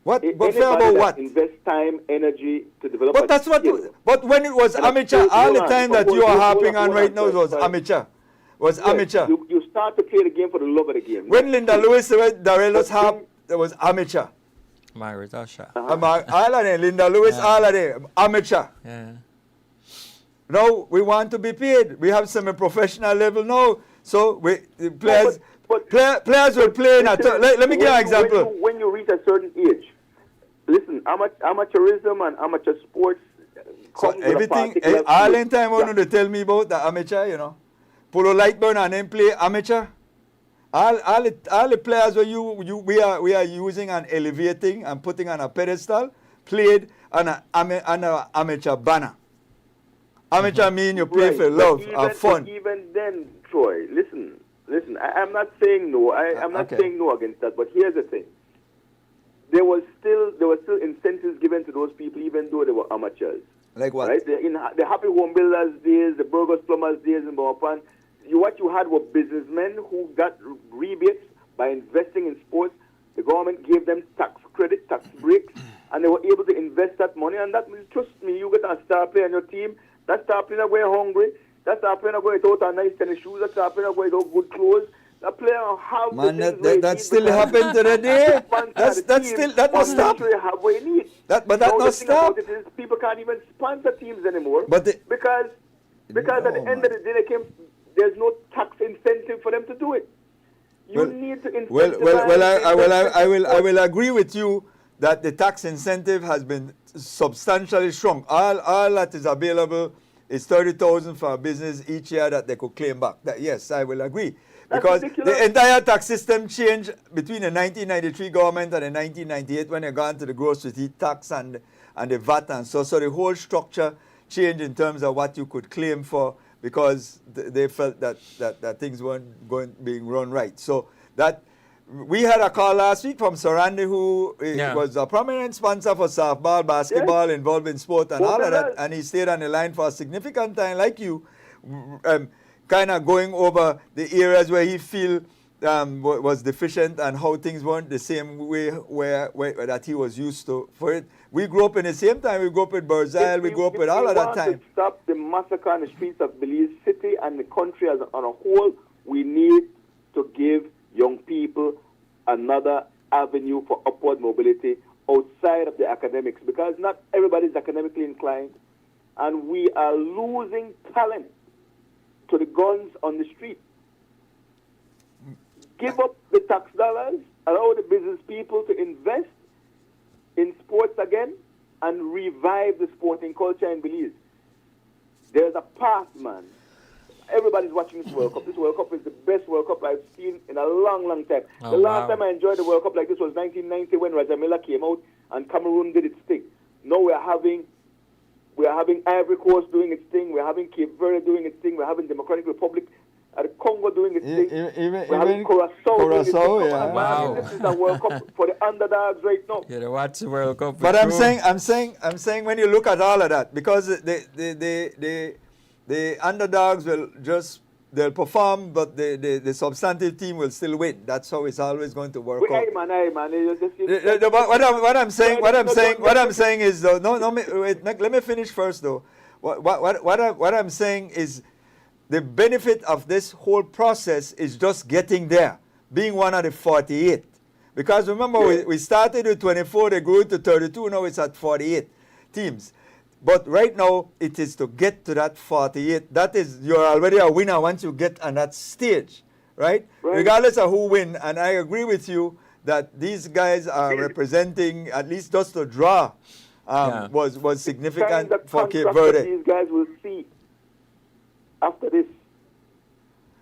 What? But Anybody fair about that what? invest time, energy to develop. But that's what. But when it was amateur, all the time that you are harping on right now was amateur. Was amateur. You start to play the game for the love of the game. When Linda Lewis went Darelos harp, it was amateur. Margaret Usher. All of them, Linda Lewis, all of them, amateur. Yeah. Now we want to be paid. We have semi-professional level now. So players will play. Let me give you an example. When you reach a certain age, listen, amateurism and amateur sports. So everything, all the time wanted to tell me about the amateur, you know. Polo Lightburn and then play amateur. All the players we are using and elevating and putting on a pedestal played on an amateur banner. Amateur mean you play for love or fun. Even then, Troy, listen. I'm not saying no. I'm not saying no against that. But here's the thing: there was still incentives given to those people, even though they were amateurs. Like what? Right? In the Happy Home Builders days, the Burgos Plumbers days in Bawapan, what you had were businessmen who got rebates by investing in sports. The government gave them tax credit, tax breaks, and they were able to invest that money. And that, trust me, you get a star player on your team. That star player going hungry. That star player going without a nice tennis shoes. That star player going without good clothes. That player have man, that still happened to the day. That must stop. Have what you need. But that must stop. People can't even sponsor teams anymore. But because at the end of the day, there's no tax incentive for them to do it. You need to incentivize. I will agree with you that the tax incentive has been substantially shrunk. All that is available is 30,000 for a business each year that they could claim back. Yes, I will agree. Because the entire tax system changed between the 1993 government and the 1998 when they got into the grocery tax and the VAT and so the whole structure changed in terms of what you could claim for because they felt that things weren't being run right. So that we had a call last week from Sarandi who was a prominent sponsor for softball, basketball, involved in sport and all of that, and he stayed on the line for a significant time like you, kind of going over the areas where he feel was deficient and how things weren't the same way where that he was used to. For it, we grew up in the same time. We grew up with Burzile. We grew up with all of that time. To stop the massacre on the streets of Belize City and the country as on a whole, we need to give young people another avenue for upward mobility outside of the academics, because not everybody is academically inclined, and we are losing talent to the guns on the street. Give up the tax dollars, allow the business people to invest in sports again, and revive the sporting culture in Belize. There's a path, man. Everybody's watching this World Cup. This World Cup is the best World Cup I've seen in a long, long time. Oh, the last wow. time I enjoyed the World Cup like this was 1990 when Raja Miller came out and Cameroon did its thing. Now we are having Ivory Coast doing its thing. We're having Cape Verde doing its thing. We're having Democratic Republic Congo doing its thing. We're having Curacao doing its thing. yeah. Wow. This is a World Cup for the underdogs right now. Yeah, watch the World Cup. But with I'm True. saying when you look at all of that, because the underdogs they'll perform, but the substantive team will still win. That's how it's always going to work out. Hey man. What I'm saying is though. Wait, let me finish first though. What I'm saying is the benefit of this whole process is just getting there, being one of the 48. Because remember, we started with 24, they grew to 32, now it's at 48 teams. But right now, it is to get to that 48. That is, you're already a winner once you get on that stage, right? Regardless of who win. And I agree with you that these guys are representing, at least just to draw, was significant for Cape Verde. These guys will see after this.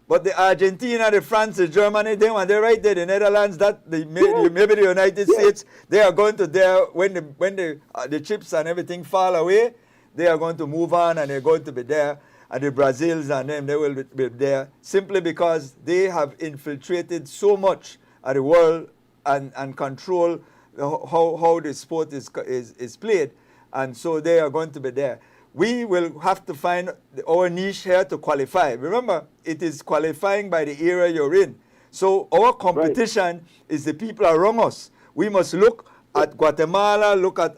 But the Argentina, the France, the Germany, they're right there. The Netherlands, maybe the United States, they are going to there when the chips and everything fall away. They are going to move on and they're going to be there. And the Brazils and them, they will be there simply because they have infiltrated so much of the world and control how the sport is played, and so they are going to be there. We will have to find our niche here to qualify. Remember, it is qualifying by the area you're in. So our competition is the people around us. We must look at Guatemala, look at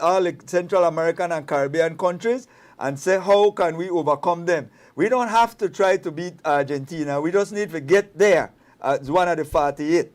all the Central American and Caribbean countries and say, how can we overcome them? We don't have to try to beat Argentina. We just need to get there as one of the 48.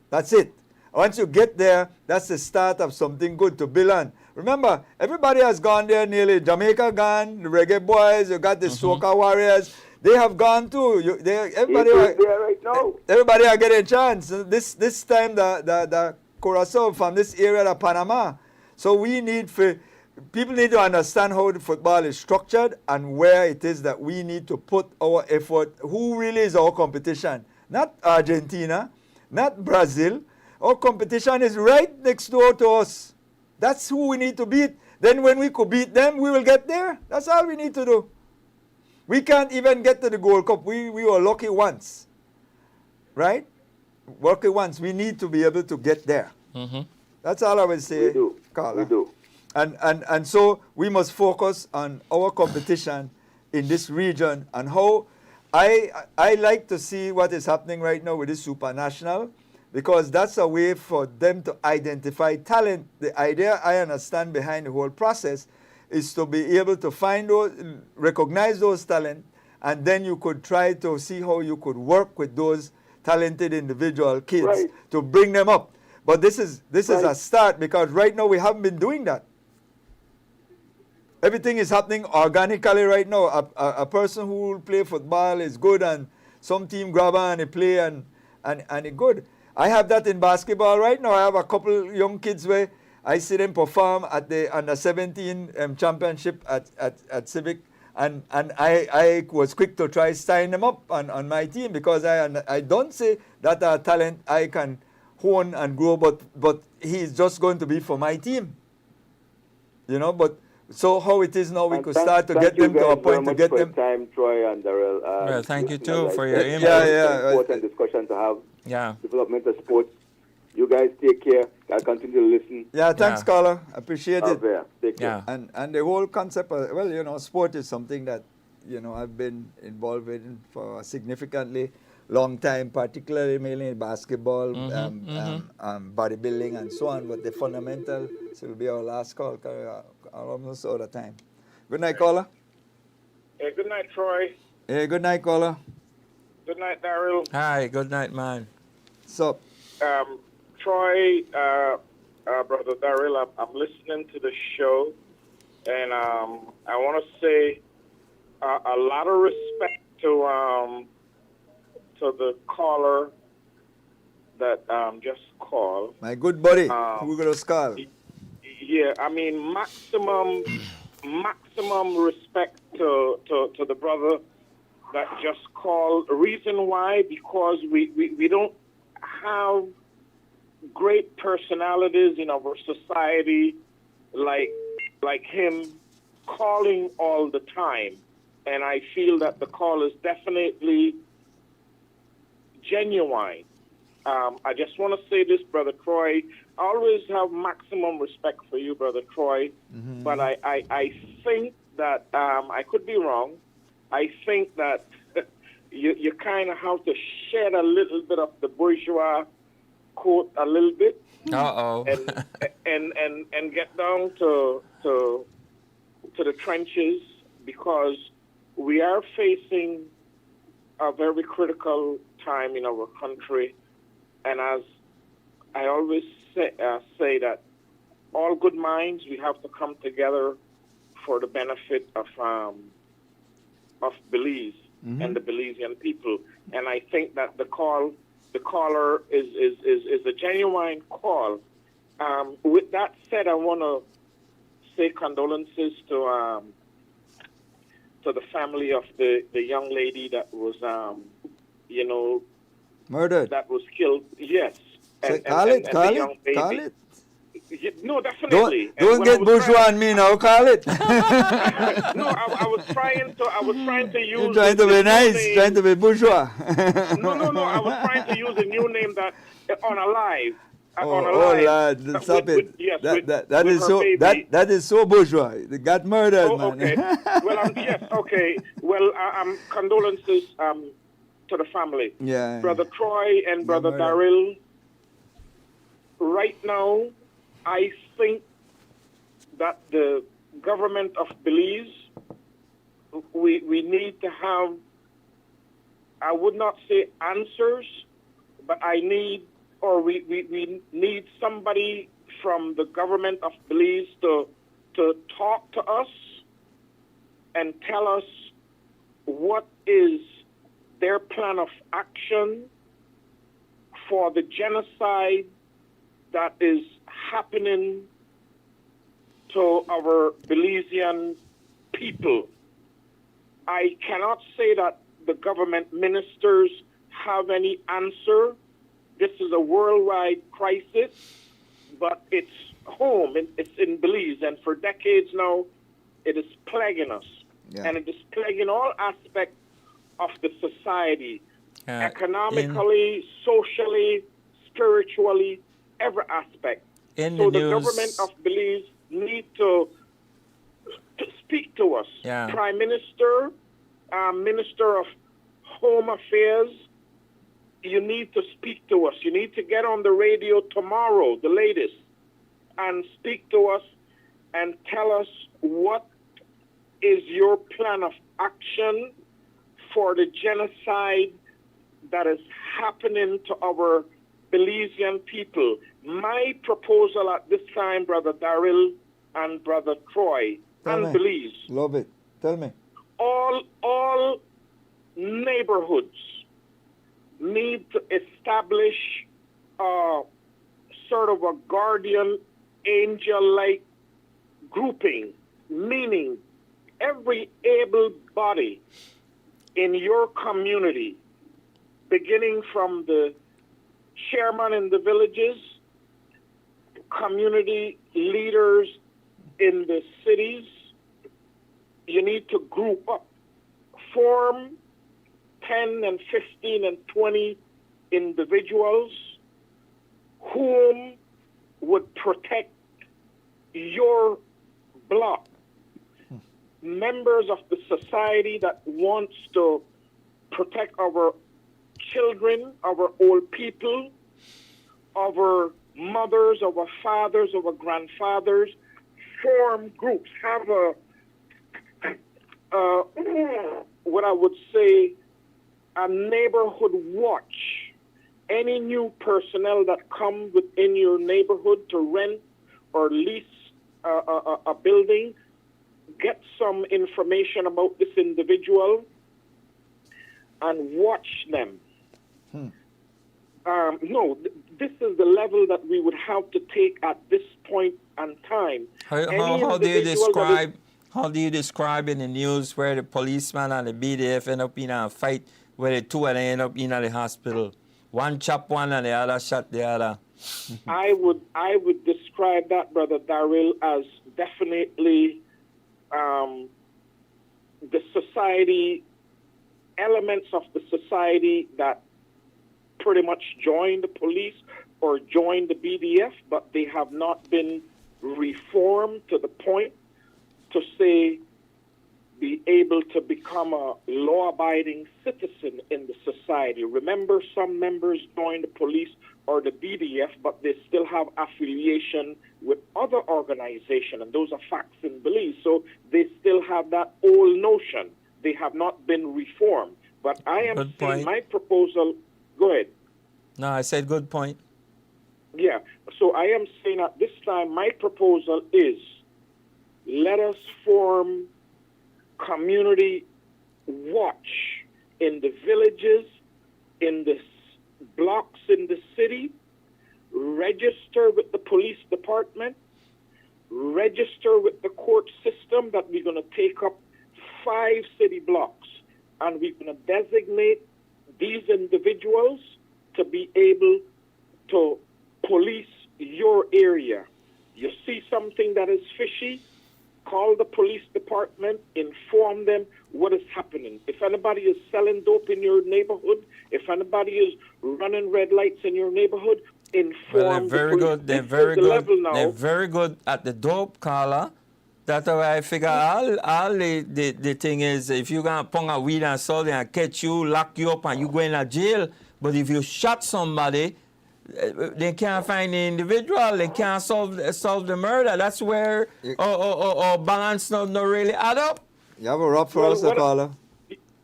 That's it. Once you get there, that's the start of something good to build on. Remember, everybody has gone there nearly. Jamaica gone, the Reggae Boys, you got the Soca Warriors. They have gone too. Everybody there right now. Everybody are getting a chance. This time the Curacao from this area of Panama. So people need to understand how the football is structured and where it is that we need to put our effort. Who really is our competition? Not Argentina, not Brazil. Our competition is right next door to us. That's who we need to beat. Then when we could beat them, we will get there. That's all we need to do. We can't even get to the Gold Cup. We were lucky once. Right? Lucky once. We need to be able to get there. Mm-hmm. That's all I will say, We do. Carla. We do. And so we must focus on our competition in this region and how I like to see what is happening right now with this Supranational, because that's a way for them to identify talent. The idea I understand behind the whole process is to be able to find those, recognize those talent, and then you could try to see how you could work with those talented individual kids to bring them up. But this is a start, because right now we haven't been doing that. Everything is happening organically right now. A person who will play football is good, and some team grab her and they play and it's good. I have that in basketball right now. I have a couple young kids where I see them perform at the under-17 championship at Civic, and I was quick to try sign them up on my team, because I don't say that talent I can hone and grow, but he's just going to be for my team. You know, but so how it is now, we could start to get them to a point to get them. Time, Troy and Daryl. Well, thank you too for your input. Yeah. Important discussion to have. Yeah. Development of sports. You guys take care. I'll continue to listen. Yeah, thanks, caller. Appreciate it. There. Take care. Yeah. And the whole concept of, well, you know, sport is something that, you know, I've been involved in for a significantly long time, particularly mainly in basketball, bodybuilding and so on. But the fundamental, this will be our last call, almost all the time. Good night, caller. Hey, good night, Troy. Hey, good night, caller. Good night, Daryl. Hi, good night, man. So, Troy, Brother Daryl, I'm listening to the show, and I want to say a lot of respect to the caller that just called. my good buddy, who going to call? Yeah, I mean, maximum respect to the brother that just called. Reason why? Because we don't have great personalities in our society like him calling all the time. And I feel that the call is definitely genuine. I just want to say this, Brother Troy. I always have maximum respect for you, Brother Troy. But I think that, I could be wrong, I think that you kind of have to shed a little bit of the bourgeois coat a little bit. Uh-oh. and get down to the trenches, because we are facing a very critical time in our country. And as I always say that all good minds, we have to come together for the benefit of Belize and the Belizean people. And I think that the caller is a genuine call. With that said, I want to say condolences to the family of the young lady that was, Murdered. that was killed. Yes. Call it. No, definitely. Don't get bourgeois on me now. Call it. No, I was trying to use. You're trying to be nice. Trying to be bourgeois. No. I was trying to use a new name that on a live. Lad, stop it. That is so bourgeois. They got murdered, man. Okay. Well, condolences to the family. Yeah. Brother Troy and Brother Daryl. Right now, I think that the government of Belize, we need to have, I would not say answers, but we need somebody from the government of Belize to talk to us and tell us what is their plan of action for the genocide that is happening to our Belizean people. I cannot say that the government ministers have any answer. This is a worldwide crisis, but it's home, it's in Belize, and for decades now, it is plaguing us. Yeah. And it is plaguing all aspects of the society, economically, socially, spiritually, every aspect. So the government of Belize need to speak to us. Yeah. Prime Minister, Minister of Home Affairs, you need to speak to us. You need to get on the radio tomorrow, the latest, and speak to us and tell us what is your plan of action for the genocide that is happening to our Belizean people. My proposal at this time, Brother Daryl and Brother Troy, and Belize. Love it. Tell me. All neighborhoods need to establish sort of a guardian angel-like grouping, meaning every able body in your community, beginning from the chairman in the villages, community leaders in the cities, you need to group up, form 10 and 15 and 20 individuals whom would protect your block. Members of the society that wants to protect our children, our old people, our mothers, our fathers, our grandfathers, form groups, have what I would say, a neighborhood watch. Any new personnel that come within your neighborhood to rent or lease a building, get some information about this individual and watch them. This is the level that we would have to take at this point in time. How do you How do you describe in the news where the policeman and the BDF end up in a fight where the two of them end up in the hospital? One chop one and the other shot the other. I would describe that, Brother Darrell, as definitely the society, elements of the society that pretty much joined the police or joined the BDF, but they have not been reformed to the point to say be able to become a law-abiding citizen in the society. Remember, some members joined the police or the BDF, but they still have affiliation with other organizations, and those are facts and beliefs. So they still have that old notion. They have not been reformed. But I am saying my proposal. Go ahead. No, I said good point. Yeah. So I am saying at this time, my proposal is let us form community watch in the villages, in the blocks in the city, register with the police department, register with the court system that we're going to take up 5 city blocks, and we're going to designate these individuals to be able to police your area. You see something that is fishy, call the police department, inform them what is happening. If anybody is selling dope in your neighborhood, if anybody is running red lights in your neighborhood, inform they're very good. They're very good. They're very good at the dope, Carla. That's why I figure all the thing is, if you're going to pong a weed and salt and catch you, lock you up, and you go in a jail. But if you shot somebody, they can't find the individual. They can't solve the murder. That's where balance not really add up. You have a rub for us, Carla.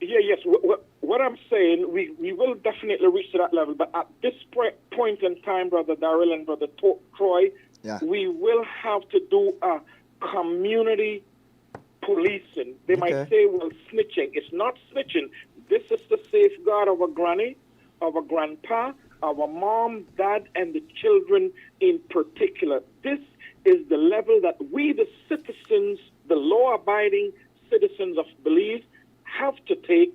Yes. What I'm saying, we will definitely reach to that level. But at this point in time, Brother Darrell and Brother Troy, we will have to do a community policing. They might say, well, snitching. It's not snitching. This is to safeguard our granny, our grandpa, our mom, dad, and the children in particular. This is the level that we, the citizens, the law-abiding citizens of Belize, have to take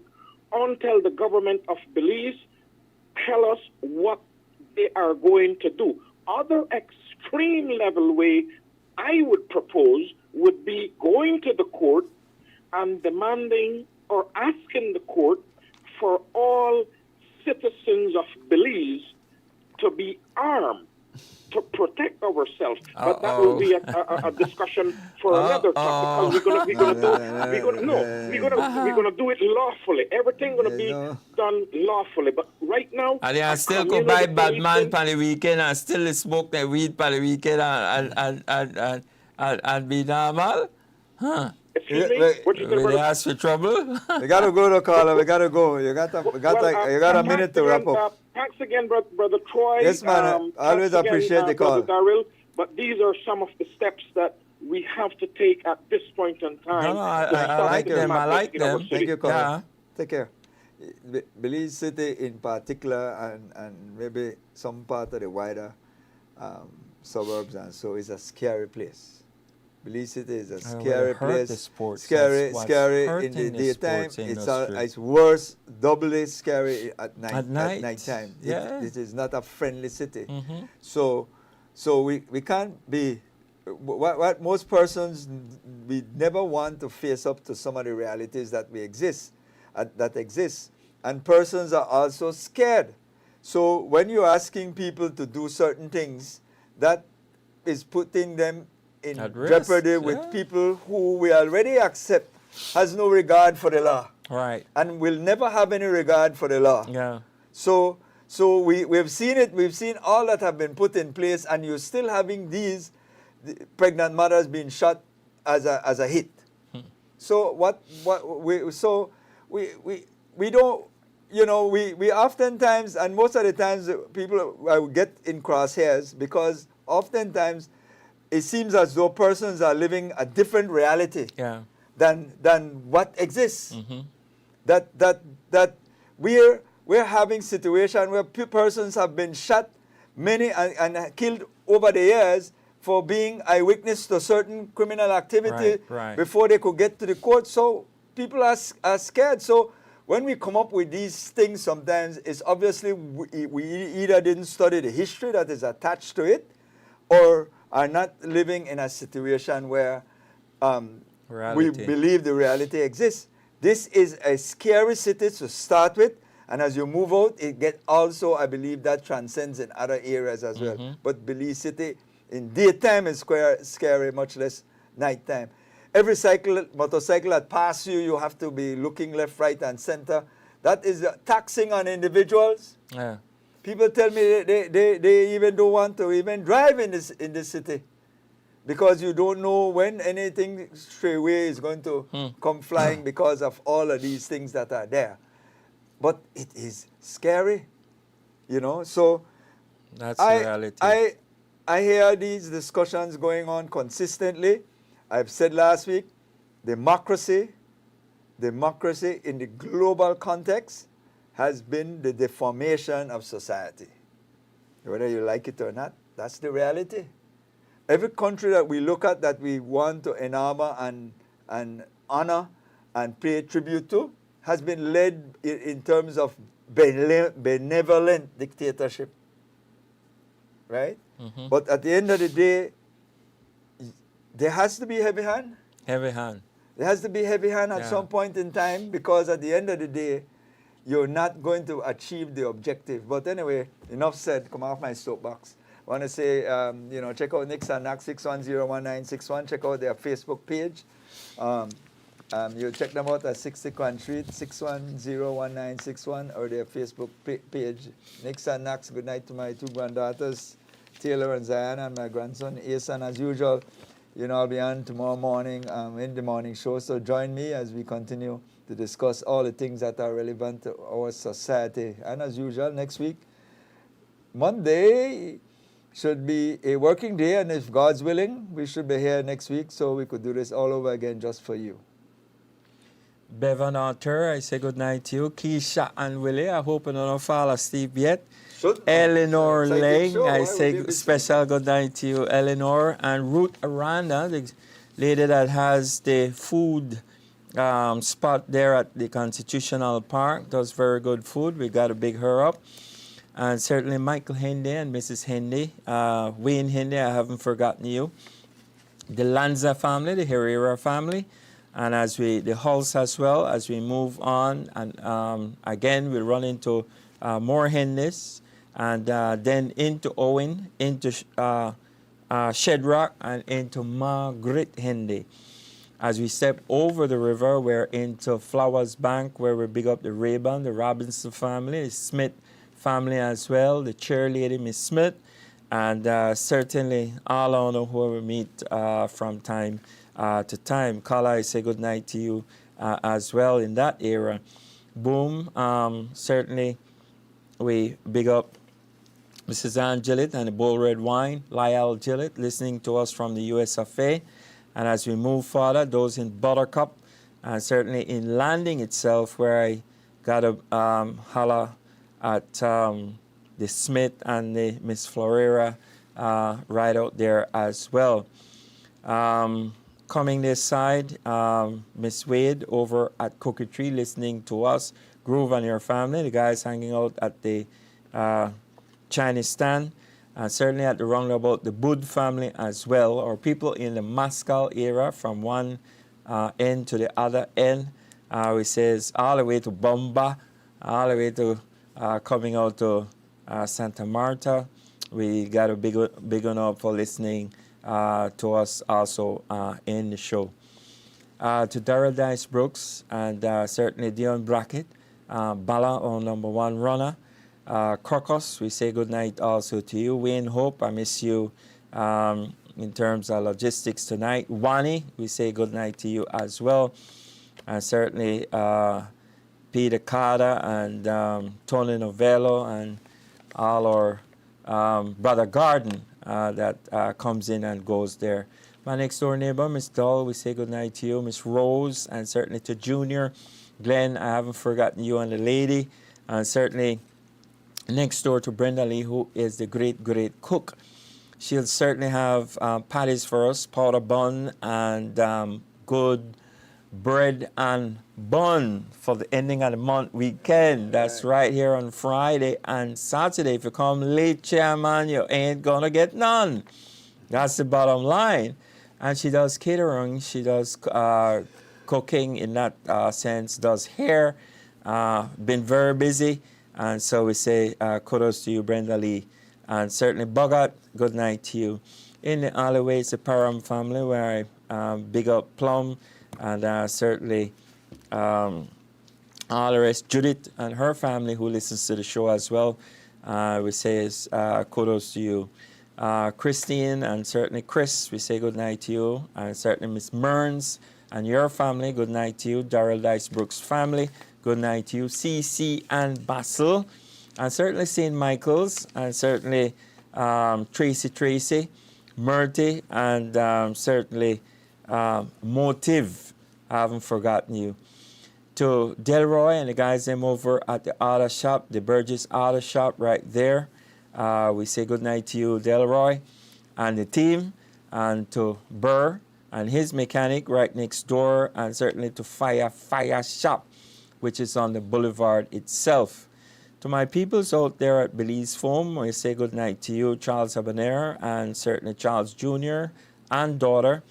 until the government of Belize tell us what they are going to do. Other extreme level way I would propose would be going to the court and demanding or asking the court for all citizens of Belize to be armed to protect ourselves. But that will be a discussion for another topic. We're gonna do it lawfully. Everything gonna be done lawfully. But right now, and they still go buy bad man for the weekend and still smoke their weed for the weekend and be normal, huh? Excuse me? They ask for trouble? We gotta go to Carla. We gotta go. You got a minute to wrap up. Thanks again, Brother Troy. Yes, man. I always appreciate the call. Darrell, but these are some of the steps that we have to take at this point in time. No, I like them. I like them. Thank you, Carla. Take care. Belize City in particular, and maybe some part of the wider suburbs, and so is a scary place. Belize City is a scary place. Scary in the daytime. It's worse, doubly scary at nighttime. It is not a friendly city. So we can't be. What most persons, we never want to face up to some of the realities that exist, and persons are also scared. So when you're asking people to do certain things, that is putting them in jeopardy with people who we already accept has no regard for the law. Right. And will never have any regard for the law. Yeah. So we've seen it. We've seen all that have been put in place, and you're still having these pregnant mothers being shot as a hit. So we don't, we oftentimes, and most of the times people get in crosshairs because oftentimes it seems as though persons are living a different reality than what exists. That we're having situations where persons have been shot, many and killed over the years for being eyewitness to certain criminal activity Right. before they could get to the court. So people are scared. So when we come up with these things, sometimes it's obviously we either didn't study the history that is attached to it, or are not living in a situation where we Reality. believe the reality exists. This is a scary city to start with, and as you move out, it get also, I believe, that transcends in other areas as well. But Belize City in daytime is scary, much less nighttime. Every motorcycle that passes you, you have to be looking left, right, and center. That is taxing on individuals. Yeah. People tell me they even don't want to even drive in this city, because you don't know when anything stray away is going to come flying because of all of these things that are there. But it is scary, you know. So That's the reality. I hear these discussions going on consistently. I've said last week, democracy in the global context has been the deformation of society. Whether you like it or not, that's the reality. Every country that we look at that we want to enamor and honor and pay tribute to has been led in terms of benevolent dictatorship, right? But at the end of the day, there has to be heavy hand. Heavy hand. There has to be heavy hand at some point in time, because at the end of the day, you're not going to achieve the objective. But anyway, enough said. Come off my soapbox. I want to say, check out Nix and Nax 6101961. Check out their Facebook page. You'll check them out at 661 Street, 6101961, or their Facebook page. Nix and Nax, good night to my two granddaughters, Taylor and Zion, and my grandson, Asan, as usual. I'll be on tomorrow morning in the morning show. So join me as we continue to discuss all the things that are relevant to our society. And as usual, next week, Monday should be a working day. And if God's willing, we should be here next week so we could do this all over again just for you. Bevan Arthur, I say good night to you. Keisha and Willie, I hope you don't fall asleep yet. Eleanor Lang, I say special good night to you, Eleanor. And Ruth Aranda, the lady that has the food spot there at the Constitutional Park, does very good food. We got to big her up. And certainly Michael Hendy and Mrs. Hendy, Wayne Hendy, I haven't forgotten you. The Lanza family, the Herrera family, and the Hulse as well, as we move on. And again, we'll run into more Hendys, and then into Owen, into Shedrock, and into Margaret Hendy. As we step over the river, we're into Flowers Bank, where we big up the Rayburn, the Robinson family, the Smith family as well, the cheerleader, Miss Smith, and certainly all on who we meet from time to time. Carla, I say good night to you as well in that era. Boom, certainly we big up Mrs. Ann Gillett and the Bull Red Wine, Lyle Gillett, listening to us from the US of A. And as we move further, those in Buttercup, and certainly in Landing itself, where I got to holler at the Smith and the Miss Florera right out there as well. Coming this side, Miss Wade over at Cookie Tree, listening to us. Groove and your family, the guys hanging out at the Chinese stand, and certainly at the roundabout, the Bud family as well, or people in the Mascal era from one end to the other end. We says all the way to Bomba, all the way to coming out to Santa Marta. We got a big one up for listening to us also in the show. To Darrell Dice Brooks and certainly Dion Brackett, Bala, our number one runner. Crocus, we say good night also to you. Wayne Hope, I miss you in terms of logistics tonight. Wani, we say good night to you as well. And certainly Peter Carter and Tony Novello and all our Brother Garden that comes in and goes there. My next door neighbor, Miss Dull, we say good night to you. Miss Rose, and certainly to Junior. Glenn, I haven't forgotten you and the lady. And certainly next door to Brenda Lee, who is the great, great cook. She'll certainly have patties for us, powder bun, and good bread and bun for the ending of the month weekend. That's right here on Friday and Saturday. If you come late, chairman, you ain't gonna get none. That's the bottom line. And she does catering. She does cooking in that sense, does hair. Been very busy. And so we say kudos to you, Brenda Lee. And certainly Bogart, good night to you. In the alleyway, it's the Parham family where I big up Plum and certainly all the rest, Judith and her family who listens to the show as well. We say kudos to you. Christine and certainly Chris, we say good night to you. And certainly Miss Mearns and your family, good night to you. Darrell Dice Brooks family, good night to you. CC and Basil, and certainly St. Michael's, and certainly Tracy, Murty, and certainly Motive. I haven't forgotten you. To Delroy and the guys them over at the auto shop, the Burgess Auto Shop right there. We say good night to you, Delroy, and the team, and to Burr and his mechanic right next door, and certainly to Fire Shop, which is on the boulevard itself. To my peoples out there at Belize Foam, we say good night to you, Charles Habanera, and certainly Charles Jr. and daughter.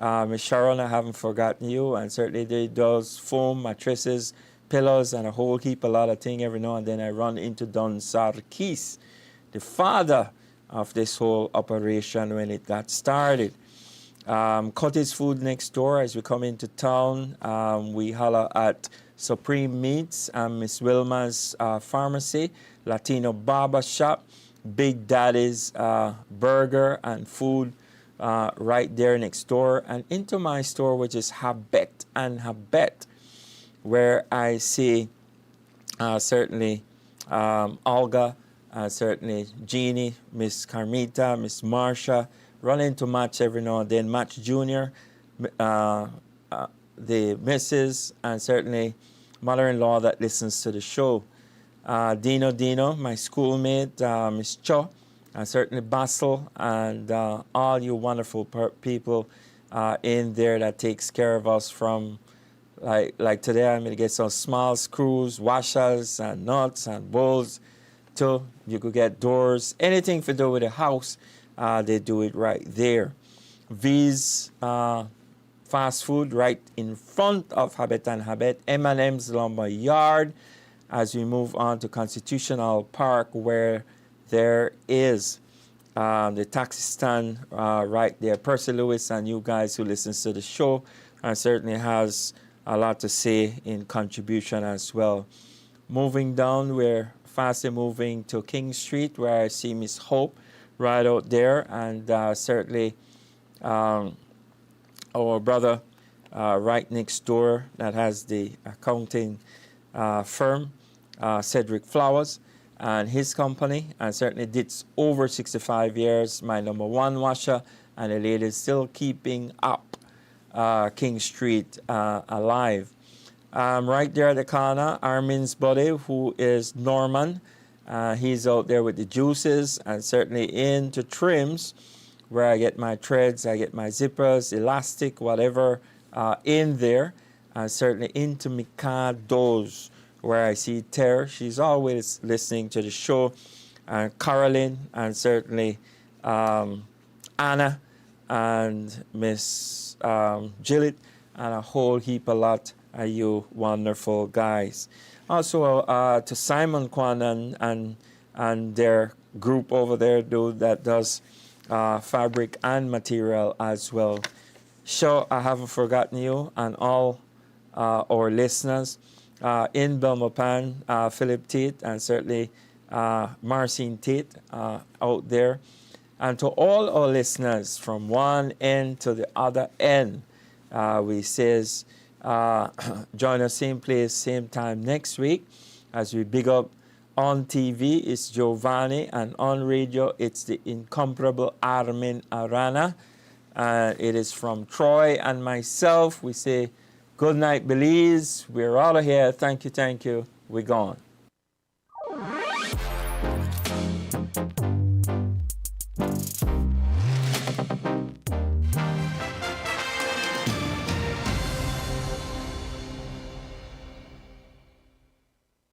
Miss Sharon, I haven't forgotten you, and certainly they does foam, mattresses, pillows, and a whole heap, a lot of things. Every now and then I run into Don Sarkis, the father of this whole operation when it got started. Cottage Food next door as we come into town. We holler at Supreme Meats and Miss Wilma's Pharmacy, Latino Barber Shop, Big Daddy's Burger and Food right there next door, and into my store, which is Habet and Habet, where I see certainly Olga, certainly Jeannie, Miss Carmita, Miss Marsha, run into Match every now and then, Match Jr., the missus, and certainly mother-in-law that listens to the show. Dino, my schoolmate, Miss Cho, and certainly Basil, and all you wonderful people in there that takes care of us from, like today I'm going to get some small screws, washers, and nuts, and bolts, to you could get doors, anything to do with the house, they do it right there. V's fast food right in front of Habet and Habet, M&M's Lumber Yard, as we move on to Constitutional Park, where there is the taxi stand right there. Percy Lewis and you guys who listens to the show certainly has a lot to say in contribution as well. Moving down, we're fastly moving to King Street, where I see Miss Hope right out there, and certainly our brother right next door that has the accounting firm, Cedric Flowers, and his company, and certainly did over 65 years, my number one washer, and the lady is still keeping up King Street alive. Right there at the corner, Armin's buddy, who is Norman. He's out there with the juices, and certainly into trims, where I get my threads, I get my zippers, elastic, whatever in there, and certainly into Mikado's, where I see Ter. She's always listening to the show, and Caroline, and certainly Anna, and Miss Gillett, and a whole heap a lot of you wonderful guys. Also to Simon Kwan and their group over there that does fabric and material as well. Sure, I haven't forgotten you and all our listeners in Belmopan, Philip Tate, and certainly Marcin Tate out there. And to all our listeners from one end to the other end, we says, join us same place, same time next week as we big up. On TV, it's Giovanni, and on radio, it's the incomparable Armin Arana. It is from Troy and myself. We say, good night, Belize. We're out of here. Thank you. We're gone.